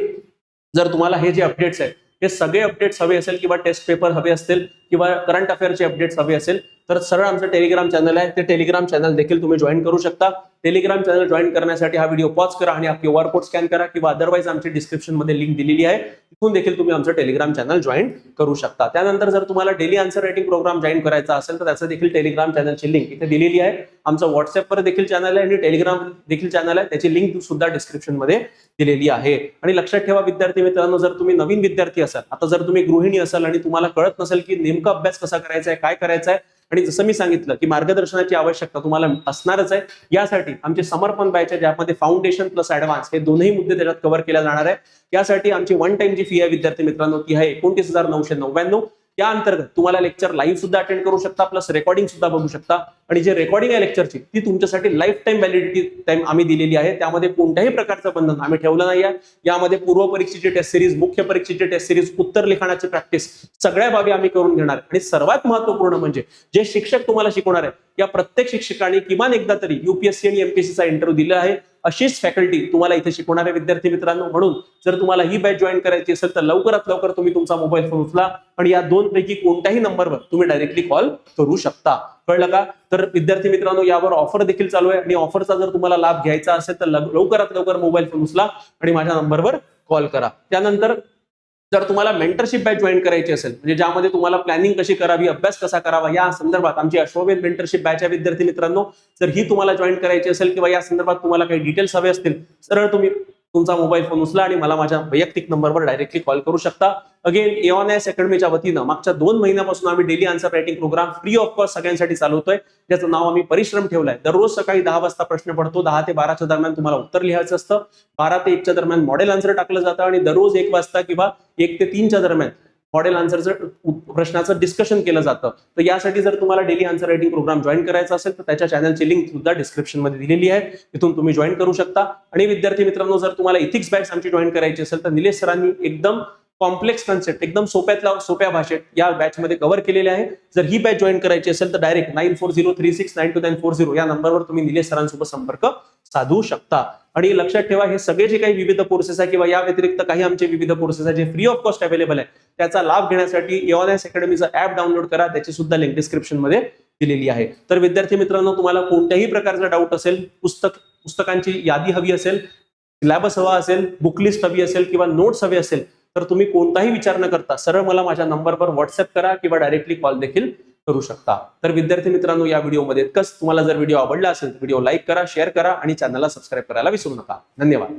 जर तुम्हाला हे जे अपडेट्स आहेत हे सगळे अपडेट्स हवे असेल किंवा टेस्ट पेपर हवे असतील किंवा करंट अफेअरचे अपडेट्स हवे असेल तर सरळ आमचं टेलिग्राम चॅनल आहे, ते टेलिग्राम चॅनल देखील तुम्ही जॉईन करू शकता. टेलिग्राम चॅनल जॉईन करण्यासाठी हा व्हिडिओ पॉज करा आणि हा QR कोड स्कॅन करा किंवा अदरवाईज आमची डिस्क्रिप्शन मध्ये लिंक दिलेली आहे, तिथून देखील तुम्ही आमचं टेलिग्राम चॅनल जॉईन करू शकता. त्यानंतर जर तुम्हाला daily answer writing program join करायचा असेल तर त्याचं देखील टेलिग्राम चॅनलची लिंक इथे दिलेली आहे. आमचं व्हॉट्सअपवर देखील चॅनल आहे आणि टेलिग्राम देखील चॅनल आहे, त्याची लिंक सुद्धा डिस्क्रिप्शन मध्ये दिलेली आहे. आणि लक्षात ठेवा विद्यार्थी मित्रांनो, जर तुम्ही नवीन विद्यार्थी असाल, आता जर तुम्ही गृहिणी असाल आणि तुम्हाला कळत नसेल की नेमका अभ्यास कसा करायचा आहे, काय करायचं आहे, आणि जसं मी सांगितलं की मार्गदर्शनाची आवश्यकता तुम्हाला असणारच आहे, यासाठी आमचे समर्पण बॅच आहे ज्यामध्ये फाउंडेशन प्लस ऍडव्हान्स हे दोन्ही मुद्दे त्याच्यात कव्हर केले जाणार आहे. यासाठी आमची वन टाइम जी फी आहे विद्यार्थी मित्रांनो ती आहे 29,999. त्या अंतर्गत तुम्हाला लेक्चर लाईव्ह सुद्धा अटेंड करू शकता, प्लस रेकॉर्डिंग सुद्धा बघू शकता. आणि जे रेकॉर्डिंग आहे लेक्चरची ती तुमच्यासाठी लाईफ टाइम व्हॅलिडिटी टाइम आम्ही दिलेली आहे, त्यामध्ये कोणत्याही प्रकारचं बंधन आम्ही ठेवलं नाही आहे. यामध्ये पूर्व परीक्षेची टेस्ट सिरीज, मुख्य परीक्षेची टेस्ट सिरीज, उत्तर लिखाणाची प्रॅक्टिस सगळ्या बाबी आम्ही करून घेणार. आणि सर्वात महत्वपूर्ण म्हणजे जे शिक्षक तुम्हाला शिकवणार आहे या प्रत्येक शिक्षकांनी किमान एकदा तरी UPSC आणि MPSCचा इंटरव्ह्यू दिला आहे. अशीच फॅकल्टी तुम्हाला इथे शिकवणारे विद्यार्थी मित्रांनो. म्हणून जर तुम्हाला ही बॅच जॉईन करायची असेल तर लवकरात लवकर तुम्ही तुमचा मोबाईल फोन उचला आणि या दोन पैकी कोणत्याही नंबरवर तुम्ही डायरेक्टली कॉल करू शकता. कळलं का? तर विद्यार्थी मित्रांनो, यावर ऑफर देखील चालू आहे आणि ऑफरचा जर तुम्हाला लाभ घ्यायचा असेल तर लवकरात लवकर मोबाईल फोन उचला आणि माझ्या नंबरवर कॉल करा. त्यानंतर जर तुम्हाला मेंटरशिप बॅच जॉईन करायची असेल, म्हणजे ज्यामध्ये तुम्हाला प्लॅनिंग कशी करावी, अभ्यास कसा करावा या संदर्भात आमची अश्वमेध मेंटरशिप बॅच आहे विद्यार्थी मित्रांनो. जर ही तुम्हाला जॉईन करायची असेल किंवा या संदर्भात तुम्हाला काही डिटेल्स हवे असतील, सरळ तुम्ही तुमचा मोबाईल फोन उचला आणि मला माझ्या वैयक्तिक नंबरवर डायरेक्टली कॉल करू शकता. अगेन एओनएस अकॅडमीच्या वतीनं मागच्या 2 महिन्यापासून आम्ही daily answer writing program free of cost सगळ्यांसाठी चालवतोय, ज्याचं नाव आम्ही परिश्रम ठेवलंय. दररोज सकाळी 10 वाजता प्रश्न पडतो, 10 ते 12च्या दरम्यान तुम्हाला उत्तर लिहायचं असतं, 12 ते 1च्या दरम्यान मॉडेल आन्सर टाकलं जातं आणि दररोज 1 वाजता किंवा 1 ते 3च्या दरम्यान मॉडेल आन्सरचं प्रश्नाचं डिस्कशन केलं जातं. तर यासाठी जर तुम्हाला daily answer writing program join करायचा असेल तर त्याच्या चॅनलची लिंक सुद्धा डिस्क्रिप्शन मध्ये दिलेली आहे, तिथून तुम्ही जॉईन करू शकता. आणि विद्यार्थी मित्रांनो, जर तुम्हाला इथिक्स बॅच आमची जॉईन करायची असेल तर निलेश सरांनी एकदम कॉम्प्लेक्स कन्सेप्ट एकदम सोप्यातल्या सोप्या भाषेत या बॅच मध्ये कव्हर केलेले आहे. जर ही बॅच जॉईन करायची असेल तर डायरेक्ट 9403692940 या नंबरवर तुम्ही निलेश सरांसोबत संपर्क साधू शकता. आणि लक्षात ठेवा, हे सगळे जे काही विविध कोर्सेस आहे किंवा या व्यतिरिक्त काही आमचे विविध कोर्सेस आहे जे फ्री ऑफ कॉस्ट अवेलेबल आहे, त्याचा लाभ घेण्यासाठी एओनएस अकॅडमीचं ऍप डाउनलोड करा, त्याची सुद्धा लिंक डिस्क्रिप्शन मध्ये दिलेली आहे. तर विद्यार्थी मित्रांनो, तुम्हाला कोणत्याही प्रकारचा डाऊट असेल, पुस्तकांची यादी हवी असेल, सिलेबस हवा असेल, बुकलिस्ट हवी असेल किंवा नोट्स हवे असेल, तर तुम्ही कोणताही विचार न करता सरळ मला माझ्या नंबरवर व्हॉट्सअप करा किंवा डायरेक्टली कॉल देखील करू शकता. तर विद्यार्थी मित्रांनो, या व्हिडिओमध्ये इतकंच. तुम्हाला जर व्हिडिओ आवडला असेल तर व्हिडिओ लाईक करा, शेअर करा आणि चॅनलला सबस्क्राईब करायला विसरू नका. धन्यवाद.